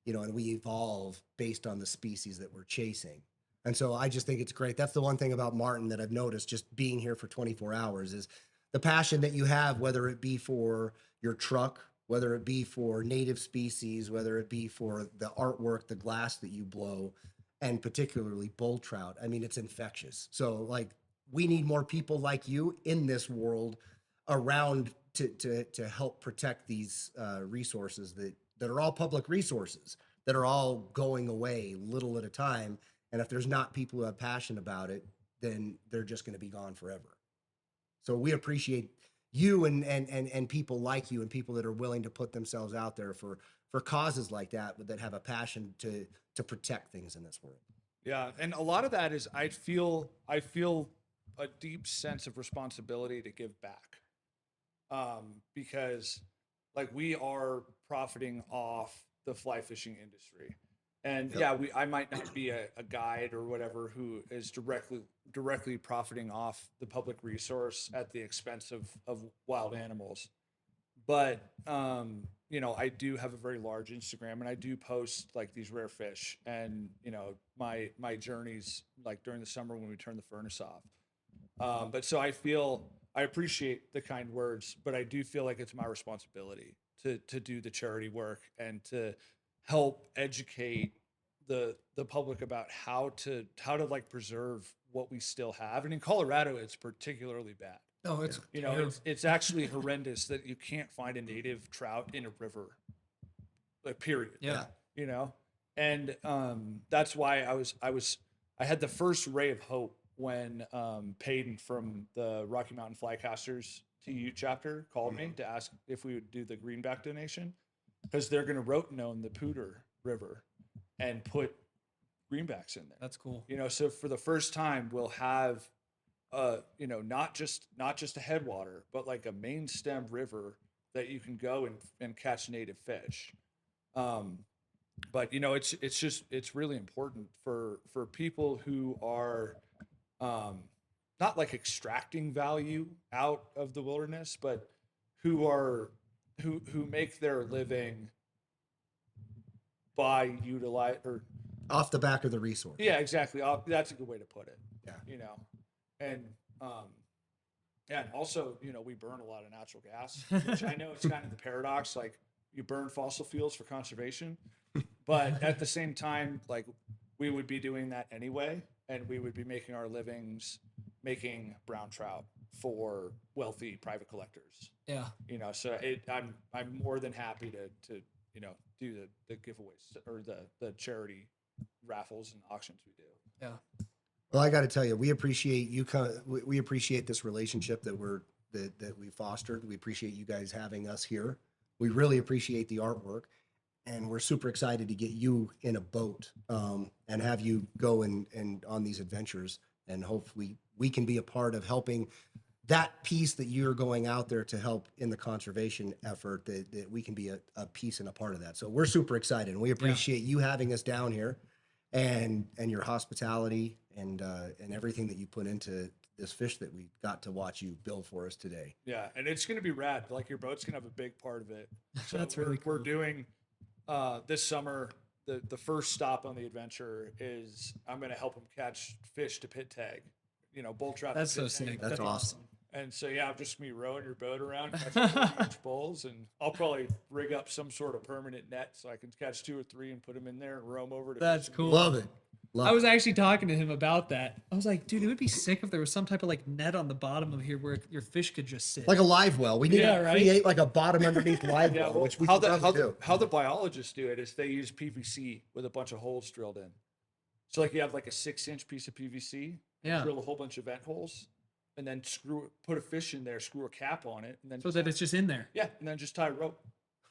Speaker 6: and we evolve based on the species that we're chasing. And so I just think it's great. That's the one thing about Martin that I've noticed just being here for 24 hours is the passion that you have, whether it be for your truck, whether it be for native species, whether it be for the artwork, the glass that you blow, and particularly bull trout. I mean, it's infectious. So like we need more people like you in this world around to help protect these resources that are all public resources that are all going away little at a time. And if there's not people who have passion about it, then they're just going to be gone forever. So we appreciate you and people like you and people that are willing to put themselves out there for causes like that have a passion to protect things in this world.
Speaker 4: Yeah, and a lot of that is I feel a deep sense of responsibility to give back, because like we are profiting off the fly fishing industry, and
Speaker 6: Yep.
Speaker 4: I might not be a guide or whatever who is directly profiting off the public resource at the expense of wild animals, but I do have a very large Instagram and I do post like these rare fish and my journeys like during the summer when we turn the furnace off. But so I appreciate the kind words, but I do feel like it's my responsibility to do the charity work and to help educate the public about how to like preserve what we still have. And in Colorado, it's particularly bad.
Speaker 5: No, it's
Speaker 4: It's actually horrendous that you can't find a native trout in a river, like period.
Speaker 5: Yeah.
Speaker 4: And that's why I had the first ray of hope when Payton from the Rocky Mountain Flycasters TU chapter called me to ask if we would do the greenback donation, because they're going to rotenone the Poudre River and put greenbacks in there.
Speaker 5: That's cool.
Speaker 4: So for the first time, we'll have not just a headwater, but like a main stem river that you can go and catch native fish. But it's really important for people who are not like extracting value out of the wilderness, but who make their living by utilize or
Speaker 6: Off the back of the resource.
Speaker 4: yeah, exactly. That's a good way to put it.
Speaker 6: Yeah.
Speaker 4: And and also, we burn a lot of natural gas, which I know it's kind of the paradox. Like you burn fossil fuels for conservation, but at the same time, like we would be doing that anyway, and we would be making our livings making brown trout for wealthy private collectors.
Speaker 5: Yeah.
Speaker 4: So I'm more than happy to do the giveaways or the charity raffles and auctions we do.
Speaker 5: Yeah.
Speaker 6: Well, I got to tell you, we appreciate you. We appreciate this relationship that we're that we fostered. We appreciate you guys having us here. We really appreciate the artwork, and we're super excited to get you in a boat and have you go and on these adventures. And hopefully we can be a part of helping that piece that you're going out there to help in the conservation effort, that we can be a piece and a part of that. So we're super excited, and we appreciate you having us down here and your hospitality and everything that you put into this fish that we got to watch you build for us today.
Speaker 4: Yeah, and it's going to be rad. Like your boat's going to have a big part of it. So
Speaker 5: That's really cool.
Speaker 4: We're doing this summer. The first stop on the adventure is I'm going to help them catch fish to pit tag. Bull trout.
Speaker 5: That's
Speaker 4: to pit
Speaker 5: so
Speaker 4: tag.
Speaker 5: sick.
Speaker 6: That's awesome.
Speaker 4: And so I'm just gonna be rowing your boat around, catching 30-inch bulls, and I'll probably rig up some sort of permanent net so I can catch 2 or 3 and put them in there and roam over to.
Speaker 5: That's
Speaker 4: fish.
Speaker 5: cool.
Speaker 6: Love it.
Speaker 5: I was actually talking to him about that. I was like, dude, it would be sick if there was some type of like net on the bottom of here where your fish could just sit.
Speaker 6: Like a live well. We need
Speaker 5: Yeah,
Speaker 6: to
Speaker 5: right?
Speaker 6: create like a bottom underneath live
Speaker 4: Yeah,
Speaker 6: well,
Speaker 4: well,
Speaker 6: which we
Speaker 4: how
Speaker 6: can
Speaker 4: the
Speaker 6: probably do.
Speaker 4: how the biologists do it is they use PVC with a bunch of holes drilled in. So like you have like a 6-inch piece of PVC,
Speaker 5: Yeah.
Speaker 4: drill a whole bunch of vent holes, and then put a fish in there, screw a cap on it, and then
Speaker 5: so that it's just in there.
Speaker 4: yeah, and then just tie a rope.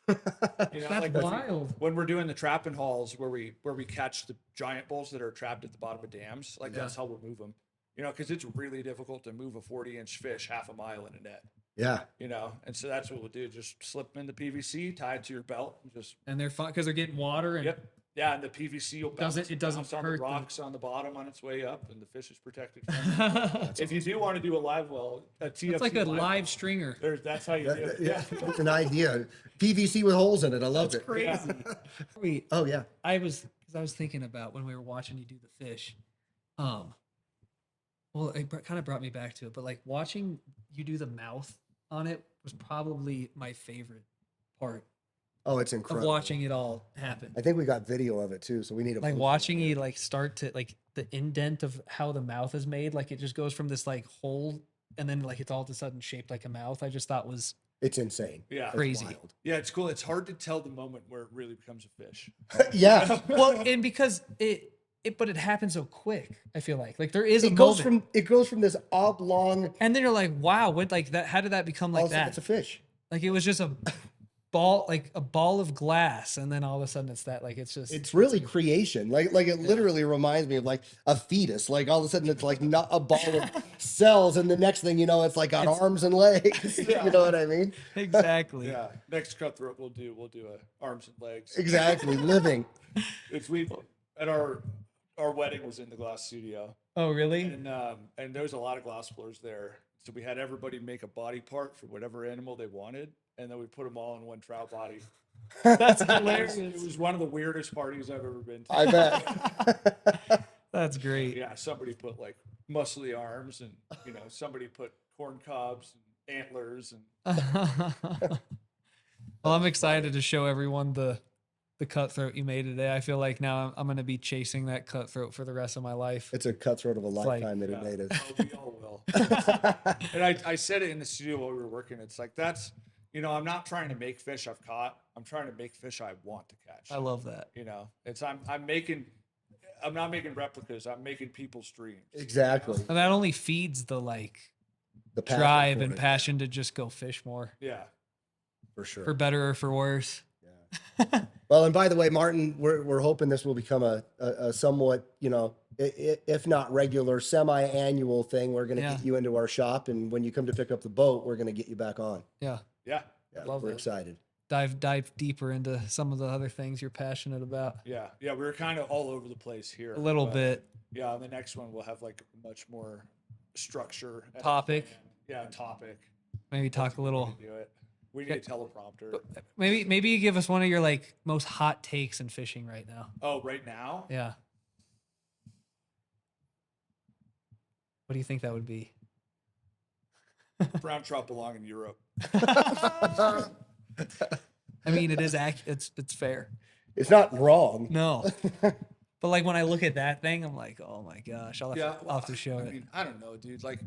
Speaker 5: That's
Speaker 4: like
Speaker 5: wild.
Speaker 4: when we're doing the trapping hauls where we catch the giant bulls that are trapped at the bottom of dams, like that's how we'll move them. Because it's really difficult to move a 40-inch fish half a mile in a net.
Speaker 6: Yeah.
Speaker 4: And so that's what we'll do. Just slip them in the PVC, tie it to your belt, and just
Speaker 5: And they're fun because they're getting water and
Speaker 4: yep. Yeah, and the PVC will bounce,
Speaker 5: It doesn't
Speaker 4: bounce on
Speaker 5: hurt
Speaker 4: the
Speaker 5: the-
Speaker 4: rocks on the bottom on its way up, and the fish is protected. From it. If you do want to do a live well, a TFC
Speaker 5: it's like a
Speaker 4: well,
Speaker 5: live stringer.
Speaker 4: That's how you do it.
Speaker 6: Yeah. That's an idea. PVC with holes in it. I love it.
Speaker 5: Crazy. Wait,
Speaker 6: Oh yeah.
Speaker 5: I was thinking about when we were watching you do the fish. Well, it kind of brought me back to it, but like watching you do the mouth on it was probably my favorite part
Speaker 6: Oh, it's
Speaker 5: of
Speaker 6: incredible.
Speaker 5: watching it all happen.
Speaker 6: I think we got video of it too, so we need to
Speaker 5: Like
Speaker 6: post
Speaker 5: watching
Speaker 6: it.
Speaker 5: you like start to like the indent of how the mouth is made, like it just goes from this like hole and then like it's all of a sudden shaped like a mouth. I just thought was
Speaker 6: It's insane.
Speaker 4: Yeah.
Speaker 6: It's
Speaker 5: Crazy.
Speaker 6: wild.
Speaker 4: Yeah, it's cool. It's hard to tell the moment where it really becomes a fish.
Speaker 6: Yeah.
Speaker 5: well, and because but it happens so quick. I feel like there is a
Speaker 6: It goes
Speaker 5: moment.
Speaker 6: from this oblong.
Speaker 5: And then you're like, wow, what like that? How did that become like
Speaker 6: all of a sudden
Speaker 5: that?
Speaker 6: It's a fish.
Speaker 5: Like it was just a ball of glass, and then all of a sudden it's that. Like it's just
Speaker 6: It's really creation. Like it literally reminds me of like a fetus. Like all of a sudden it's like not a ball of cells, and the next thing you know, it's like got arms and legs. You know what I mean?
Speaker 5: exactly.
Speaker 4: Yeah. Next cutthroat we'll do a arms and legs.
Speaker 6: Exactly. Living.
Speaker 4: It's we at our wedding was in the glass studio,
Speaker 5: Oh, really?
Speaker 4: and there was a lot of glass blowers there. So we had everybody make a body part for whatever animal they wanted, and then we put them all in one trout body.
Speaker 5: That's
Speaker 4: It
Speaker 5: hilarious.
Speaker 4: was one of the weirdest parties I've ever been to.
Speaker 6: I bet.
Speaker 5: That's great.
Speaker 4: Yeah, somebody put like muscly arms, and somebody put corn cobs and antlers, and
Speaker 5: Well, I'm excited to show everyone the cutthroat you made today. I feel like now I'm going to be chasing that cutthroat for the rest of my life.
Speaker 6: It's a cutthroat of a
Speaker 5: like-
Speaker 6: lifetime that it
Speaker 4: yeah,
Speaker 6: made us.
Speaker 4: oh, we all will. And I said it in the studio while we were working. It's like that's I'm not trying to make fish I've caught. I'm trying to make fish I want to catch.
Speaker 5: I love that.
Speaker 4: It's I'm not making replicas. I'm making people's dreams.
Speaker 6: Exactly.
Speaker 5: And that only feeds the like
Speaker 6: The passion
Speaker 5: drive
Speaker 6: for
Speaker 5: and
Speaker 6: it,
Speaker 5: passion to just go fish more,
Speaker 4: Yeah.
Speaker 6: for sure.
Speaker 5: for better or for worse.
Speaker 6: Well, and by the way, Martin, we're hoping this will become a somewhat, if not regular, semi-annual thing. We're going to
Speaker 5: Yeah.
Speaker 6: get you into our shop, and when you come to pick up the boat, we're going to get you back on.
Speaker 5: Yeah.
Speaker 4: Yeah.
Speaker 6: Yeah,
Speaker 5: Love
Speaker 6: we're
Speaker 5: it.
Speaker 6: excited.
Speaker 5: Dive deeper into some of the other things you're passionate about.
Speaker 4: Yeah. Yeah. We were kind of all over the place here.
Speaker 5: A little
Speaker 4: but,
Speaker 5: bit.
Speaker 4: Yeah. On the next one, we'll have like much more structure. and
Speaker 5: Topic.
Speaker 4: plan. Yeah. Topic.
Speaker 5: Maybe talk a little.
Speaker 4: We can do it. We need a teleprompter.
Speaker 5: Maybe you give us one of your like most hot takes in fishing right now.
Speaker 4: Oh, right now?
Speaker 5: Yeah. What do you think that would be?
Speaker 4: Brown trout belong in Europe.
Speaker 5: I mean, it is it's fair.
Speaker 6: It's not wrong.
Speaker 5: No. But like when I look at that thing, I'm like, oh my gosh, I'll have to show
Speaker 4: I
Speaker 5: it.
Speaker 4: mean, I don't know, dude. Like,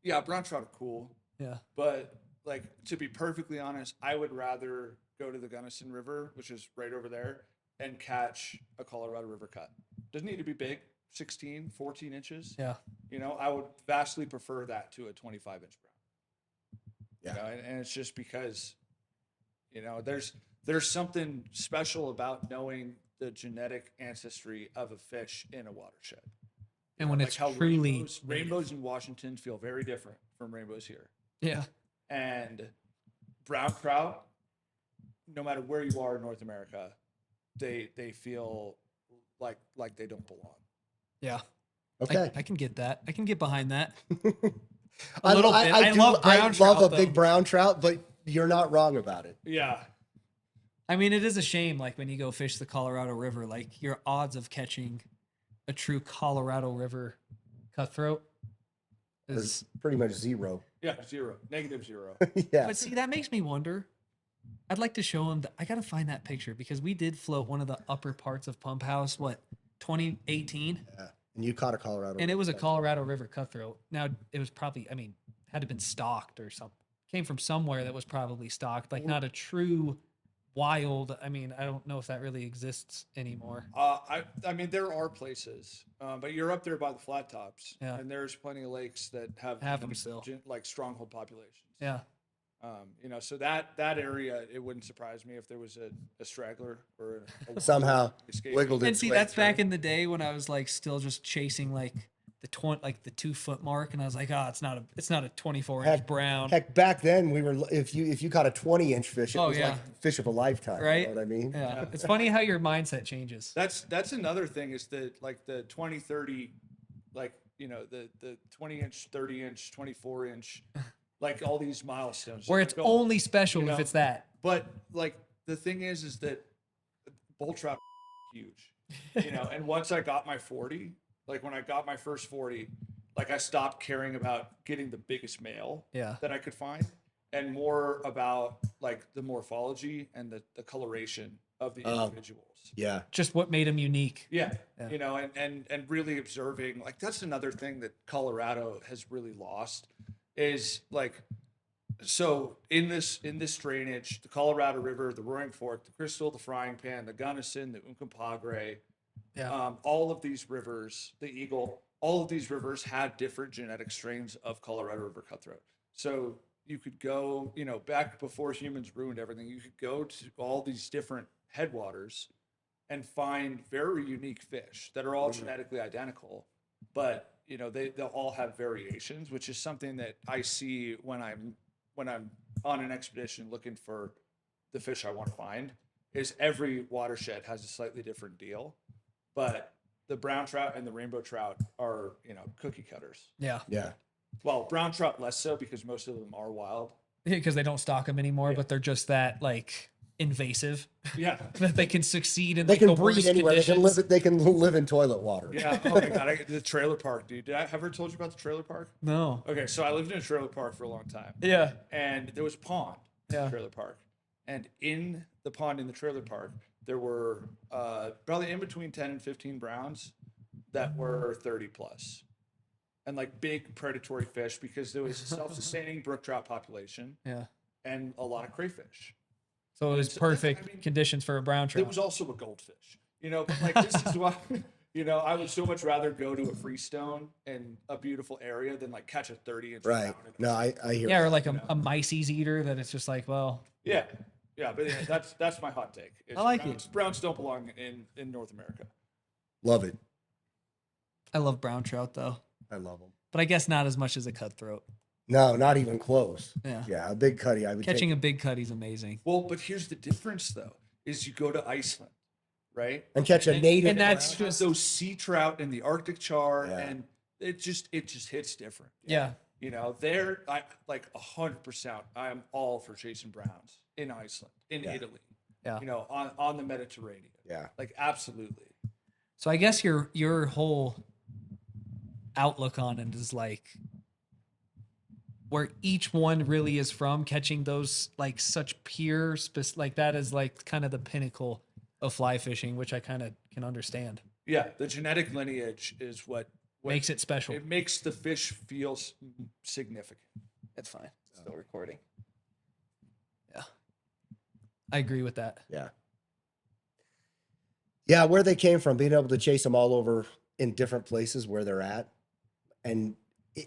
Speaker 4: yeah, brown trout are cool,
Speaker 5: Yeah.
Speaker 4: but like to be perfectly honest, I would rather go to the Gunnison River, which is right over there, and catch a Colorado River cut. Doesn't need to be big, 16, 14 inches.
Speaker 5: Yeah.
Speaker 4: I would vastly prefer that to a 25-inch brown.
Speaker 6: Yeah.
Speaker 4: You know, and it's just because, you know, there's something special about knowing the genetic ancestry of a fish in a watershed.
Speaker 5: And when
Speaker 4: Like
Speaker 5: it's
Speaker 4: how
Speaker 5: truly
Speaker 4: rainbows in Washington feel very different from rainbows here.
Speaker 5: yeah.
Speaker 4: And brown trout, no matter where you are in North America, they feel like they don't belong.
Speaker 5: Yeah.
Speaker 6: Okay.
Speaker 5: I can get that. I can get behind that.
Speaker 6: I,
Speaker 5: little
Speaker 6: I,
Speaker 5: bit.
Speaker 6: I,
Speaker 5: I
Speaker 6: do,
Speaker 5: love brown
Speaker 6: I love
Speaker 5: trout,
Speaker 6: a big
Speaker 5: though.
Speaker 6: brown trout, but you're not wrong about it.
Speaker 4: Yeah.
Speaker 5: I mean, it is a shame, like when you go fish the Colorado River, like your odds of catching a true Colorado River cutthroat is.
Speaker 6: It's pretty much zero.
Speaker 4: Yeah, zero. Negative zero.
Speaker 6: Yeah.
Speaker 5: But see, that makes me wonder. I'd like to show him. I gotta find that picture because we did float one of the upper parts of Pump House. What, 2018?
Speaker 6: Yeah. And you caught a Colorado.
Speaker 5: And it was a Colorado River cutthroat. Now it was probably, I mean, had to been stocked or something. Came from somewhere that was probably stocked, like not a true wild. I mean, I don't know if that really exists anymore.
Speaker 4: I mean, there are places, but you're up there by the flat tops,
Speaker 5: Yeah.
Speaker 4: and there's plenty of lakes that have
Speaker 5: them still.
Speaker 4: like stronghold populations.
Speaker 5: Yeah.
Speaker 4: You know, so that area, it wouldn't surprise me if there was a straggler or a
Speaker 6: Somehow
Speaker 4: escape.
Speaker 6: wiggled
Speaker 5: And
Speaker 6: its
Speaker 5: see,
Speaker 6: way
Speaker 5: that's back
Speaker 6: through.
Speaker 5: in the day when I was like still just chasing like the 2 foot mark, and I was like, oh, it's not a 24-inch
Speaker 6: Heck,
Speaker 5: brown,
Speaker 6: Heck, back then we were. If you caught a 20-inch fish, it
Speaker 5: Oh,
Speaker 6: was
Speaker 5: yeah.
Speaker 6: like fish of a lifetime.
Speaker 5: right?
Speaker 6: You know what I mean?
Speaker 5: Yeah. It's funny how your mindset changes.
Speaker 4: That's another thing is that like the 20, 30, like, you know, the 20-inch, 30-inch, 24-inch, like all these milestones.
Speaker 5: Where it's
Speaker 4: Like,
Speaker 5: only special
Speaker 4: you
Speaker 5: if
Speaker 4: know,
Speaker 5: it's that.
Speaker 4: But like the thing is that bull trout huge, you know. And once I got my 40, like when I got my first 40, like I stopped caring about getting the biggest male
Speaker 5: Yeah.
Speaker 4: that I could find, and more about like the morphology and the coloration of the individuals.
Speaker 6: Yeah.
Speaker 5: Just what made him unique.
Speaker 4: Yeah.
Speaker 5: Yeah.
Speaker 4: You know, and really observing, like that's another thing that Colorado has really lost is like, so in this drainage, the Colorado River, the Roaring Fork, the Crystal, the Frying Pan, the Gunnison, the Uncompahgre,
Speaker 5: Yeah.
Speaker 4: all of these rivers, the Eagle, all of these rivers had different genetic strains of Colorado River cutthroat. So you could go, you know, back before humans ruined everything, you could go to all these different headwaters and find very unique fish that are all genetically identical, but you know they'll all have variations, which is something that I see when I'm on an expedition looking for the fish I want to find. Is every watershed has a slightly different deal, but the brown trout and the rainbow trout are, you know, cookie cutters.
Speaker 5: Yeah.
Speaker 6: Yeah.
Speaker 4: Well, brown trout less so because most of them are wild.
Speaker 5: Because they don't stock them anymore,
Speaker 4: Yeah.
Speaker 5: but they're just that like invasive
Speaker 4: Yeah.
Speaker 5: that they can succeed in
Speaker 6: They
Speaker 5: like,
Speaker 6: can
Speaker 5: the
Speaker 6: breed
Speaker 5: worst
Speaker 6: anywhere.
Speaker 5: conditions.
Speaker 6: They can live in toilet water.
Speaker 4: Yeah. Oh my god. The trailer park, dude. Did I ever told you about the trailer park?
Speaker 5: No.
Speaker 4: Okay, so I lived in a trailer park for a long time.
Speaker 5: Yeah.
Speaker 4: And there was a pond in
Speaker 5: Yeah.
Speaker 4: the trailer park. And in the pond in the trailer park, there were probably in between 10 and 15 browns that were 30 plus. And like big predatory fish because there was a self-sustaining brook trout population
Speaker 5: Yeah.
Speaker 4: and a lot of crayfish.
Speaker 5: So it was
Speaker 4: So,
Speaker 5: perfect
Speaker 4: I mean,
Speaker 5: conditions for a brown trout.
Speaker 4: There was also a goldfish, you know, but like this is why, you know, I would so much rather go to a freestone and a beautiful area than like catch a 30-inch
Speaker 6: Right.
Speaker 4: brown.
Speaker 6: No, I hear.
Speaker 5: yeah,
Speaker 6: that.
Speaker 5: or like a Mices eater that it's just like, well,
Speaker 4: Yeah, yeah, but yeah, that's my hot take. Is
Speaker 5: I like
Speaker 4: browns,
Speaker 5: it.
Speaker 4: Browns don't belong in North America.
Speaker 6: Love it.
Speaker 5: I love brown trout though,
Speaker 6: I love them.
Speaker 5: but I guess not as much as a cutthroat.
Speaker 6: No, not even close.
Speaker 5: Yeah.
Speaker 6: Yeah, a big cutty. I would
Speaker 5: Catching
Speaker 6: take,
Speaker 5: a big cutty's amazing.
Speaker 4: Well, but here's the difference though: is you go to Iceland, right?
Speaker 6: and catch a native.
Speaker 5: and that's
Speaker 4: You have
Speaker 5: just
Speaker 4: those sea trout in the Arctic char,
Speaker 6: Yeah.
Speaker 4: and it just hits different.
Speaker 5: yeah.
Speaker 4: You know, they're like 100%. I am all for chasing browns in Iceland, in
Speaker 6: Yeah.
Speaker 4: Italy.
Speaker 5: Yeah.
Speaker 4: You know, on the Mediterranean.
Speaker 6: Yeah.
Speaker 4: Like absolutely.
Speaker 5: So I guess your whole outlook on it is like where each one really is from, catching those like such pure like that is like kind of the pinnacle of fly fishing, which I kind of can understand.
Speaker 4: Yeah, the genetic lineage is what
Speaker 5: Makes it special.
Speaker 4: It makes the fish feel significant.
Speaker 5: That's fine. Still recording. Yeah. I agree with that.
Speaker 6: Yeah. Yeah, where they came from, being able to chase them all over in different places where they're at. And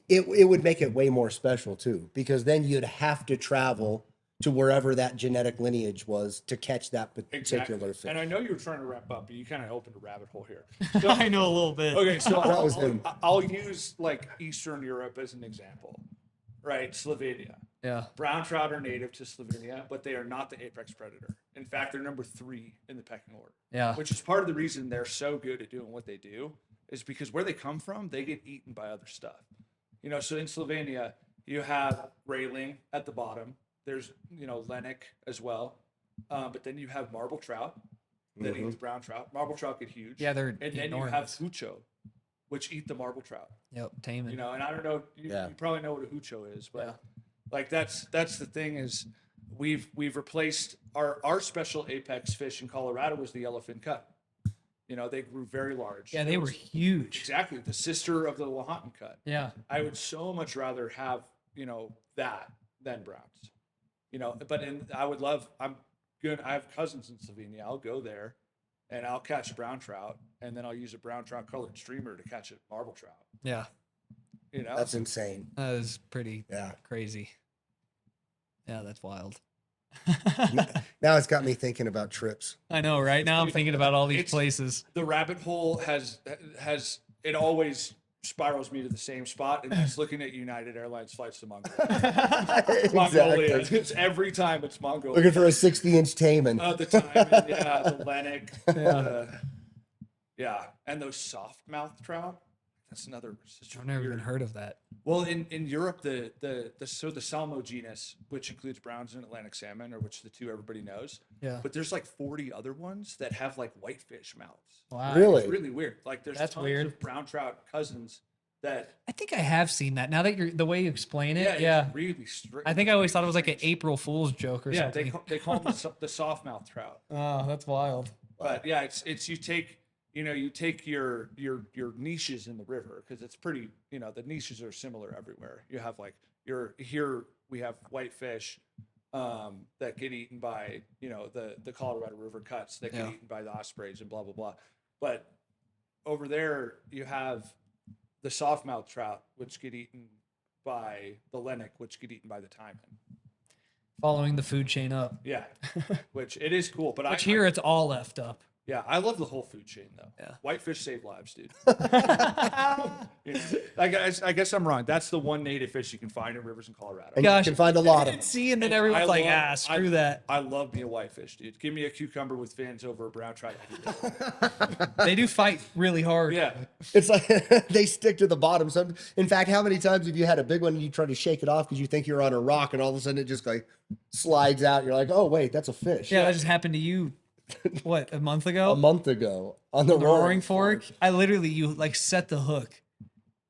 Speaker 6: it would make it way more special too, because then you'd have to travel to wherever that genetic lineage was to catch that particular fish.
Speaker 4: And I know you were trying to wrap up, but you kind of opened a rabbit hole here.
Speaker 5: I know a little bit.
Speaker 4: Okay, so
Speaker 6: That was him.
Speaker 4: I'll use like Eastern Europe as an example, right? Slovenia.
Speaker 5: Yeah.
Speaker 4: Brown trout are native to Slovenia, but they are not the apex predator. In fact, they're number 3 in the pecking order.
Speaker 5: Yeah.
Speaker 4: Which is part of the reason they're so good at doing what they do, is because where they come from, they get eaten by other stuff. You know, so in Slovenia, you have railing at the bottom. There's, you know, lennick as well. But then you have marble trout that eats brown trout. Marble trout get huge.
Speaker 5: Yeah, they're
Speaker 4: And then
Speaker 5: enormous.
Speaker 4: you have hucho, which eat the marble trout.
Speaker 5: Yep, taming.
Speaker 4: You know, and I don't know, you probably know what a hucho is, but like that's the thing is we've replaced our special apex fish in Colorado was the yellowfin cut. You know, they grew very large.
Speaker 5: Yeah, they were huge.
Speaker 4: Exactly, the sister of the Lahontan cut.
Speaker 5: Yeah.
Speaker 4: I would so much rather have, you know, that than browns. You know, but I have cousins in Slovenia. I'll go there and I'll catch a brown trout, and then I'll use a brown trout colored streamer to catch a marble trout.
Speaker 5: Yeah.
Speaker 4: You know,
Speaker 6: That's insane.
Speaker 5: That is pretty
Speaker 6: Yeah.
Speaker 5: crazy. Yeah, that's wild.
Speaker 6: Now it's got me thinking about trips.
Speaker 5: I know, right? Now I'm thinking about all these
Speaker 4: It's-
Speaker 5: places.
Speaker 4: the rabbit hole has it always spirals me to the same spot, and that's looking at United Airlines flights to Mongolia. Mongolia.
Speaker 6: Exactly.
Speaker 4: It's every time it's Mongolia.
Speaker 6: Looking for a 60-inch taiman.
Speaker 4: The timing, yeah, the lennick,
Speaker 5: Yeah.
Speaker 4: yeah, and those soft mouth trout. That's another. Such a
Speaker 5: I've never
Speaker 4: weird-
Speaker 5: even heard of that.
Speaker 4: Well, in Europe, the Salmo genus, which includes browns and Atlantic salmon, or which the two everybody knows.
Speaker 5: Yeah.
Speaker 4: But there's like 40 other ones that have like whitefish mouths.
Speaker 5: Wow.
Speaker 6: Really?
Speaker 4: It's really weird. Like there's
Speaker 5: That's
Speaker 4: tons
Speaker 5: weird.
Speaker 4: of brown trout cousins that
Speaker 5: I think I have seen that. Now that you're the way you explain it,
Speaker 4: it's really strict.
Speaker 5: I think I always thought it was like an April Fool's joke or
Speaker 4: yeah,
Speaker 5: something.
Speaker 4: they call them the soft mouth trout.
Speaker 5: Oh, that's wild.
Speaker 4: But yeah, it's you take your niches in the river, because it's pretty, you know, the niches are similar everywhere. You have like here we have whitefish that get eaten by, you know, the Colorado River cuts that get
Speaker 5: Yeah.
Speaker 4: eaten by the ospreys and blah blah blah. But over there you have the softmouth trout, which get eaten by the lennick, which get eaten by the taimen.
Speaker 5: Following the food chain up.
Speaker 4: Yeah, which it is cool. But
Speaker 5: Which here it's all left up.
Speaker 4: yeah, I love the whole food chain though.
Speaker 5: Yeah.
Speaker 4: Whitefish save lives, dude. You know, I guess I'm wrong. That's the one native fish you can find in rivers in Colorado.
Speaker 6: And
Speaker 5: Gosh,
Speaker 6: you can find a lot of them.
Speaker 5: See, and then everyone's like, screw that.
Speaker 4: I love me a whitefish, dude. Give me a cucumber with fins over a brown trout.
Speaker 5: They do fight really hard.
Speaker 4: Yeah.
Speaker 6: It's like they stick to the bottom. In fact, how many times have you had a big one and you try to shake it off because you think you're on a rock and all of a sudden it just like slides out? You're like, oh, wait, that's a fish.
Speaker 5: Yeah, that just happened to you, what, a month ago?
Speaker 6: A month ago on the
Speaker 5: The roaring fork. I literally, you like set the hook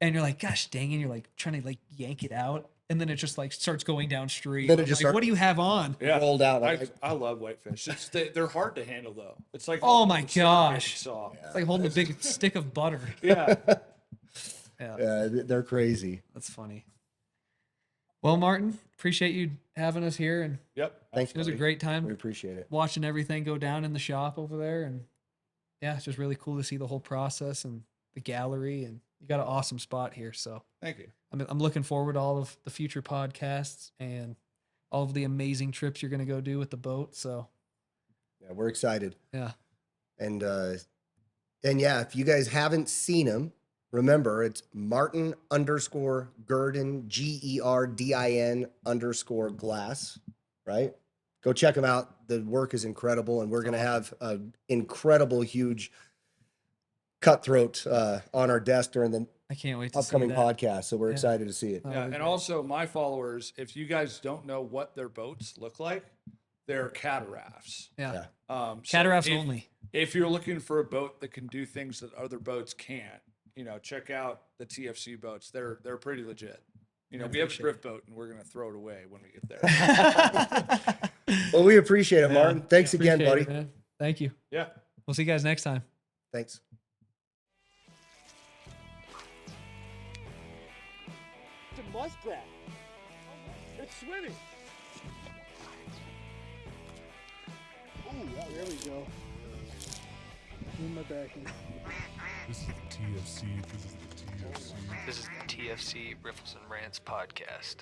Speaker 5: and you're like, gosh dang it. You're like trying to like yank it out. And then it just like starts going downstream.
Speaker 6: Then it
Speaker 5: I'm
Speaker 6: just
Speaker 5: like, what do you have on?
Speaker 4: Yeah.
Speaker 6: rolled out.
Speaker 4: I love whitefish. They're hard to handle though. It's like
Speaker 5: Oh my
Speaker 4: it's like a
Speaker 5: gosh.
Speaker 4: big saw.
Speaker 5: It's like holding a big stick of butter.
Speaker 4: Yeah.
Speaker 5: Yeah,
Speaker 6: They're crazy.
Speaker 5: that's funny. Well, Martin, appreciate you having us here. And
Speaker 4: Yep.
Speaker 6: Thanks.
Speaker 5: it was a
Speaker 6: buddy.
Speaker 5: great
Speaker 6: We
Speaker 5: time
Speaker 6: appreciate it.
Speaker 5: watching everything go down in the shop over there. And yeah, it's just really cool to see the whole process and the gallery. And you got an awesome spot here. So
Speaker 4: Thank you.
Speaker 5: I'm looking forward to all of the future podcasts and all of the amazing trips you're going to go do with the boat. So
Speaker 6: Yeah, we're excited.
Speaker 5: yeah,
Speaker 6: And yeah, if you guys haven't seen him, remember it's Martin _Gerdin, GERDIN _glass, right? Go check him out. The work is incredible, and we're going to have an incredible, huge cutthroat on our desk during the
Speaker 5: I can't wait to
Speaker 6: upcoming
Speaker 5: see that.
Speaker 6: podcast. So we're excited to see it.
Speaker 5: Oh,
Speaker 4: Yeah, and also my followers, if you guys don't know what their boats look like, they're catarafts.
Speaker 5: Yeah.
Speaker 6: Yeah.
Speaker 4: So
Speaker 5: Catarafts
Speaker 4: if-
Speaker 5: only.
Speaker 4: If you're looking for a boat that can do things that other boats can't, you know, check out the TFC boats. They're pretty legit. You know, we have a drift boat and we're gonna throw it away when we get there.
Speaker 6: Well, we appreciate it, Martin. Thanks again,
Speaker 5: Appreciate
Speaker 6: buddy.
Speaker 5: it, man. Thank you.
Speaker 4: Yeah.
Speaker 5: We'll see you guys next time.
Speaker 6: Thanks.
Speaker 1: It's a muskrat. It's swimming. Oh, yeah, there we go. In my backing.
Speaker 2: This is the TFC. This is the TFC.
Speaker 3: This is the TFC Riffles and Rants podcast.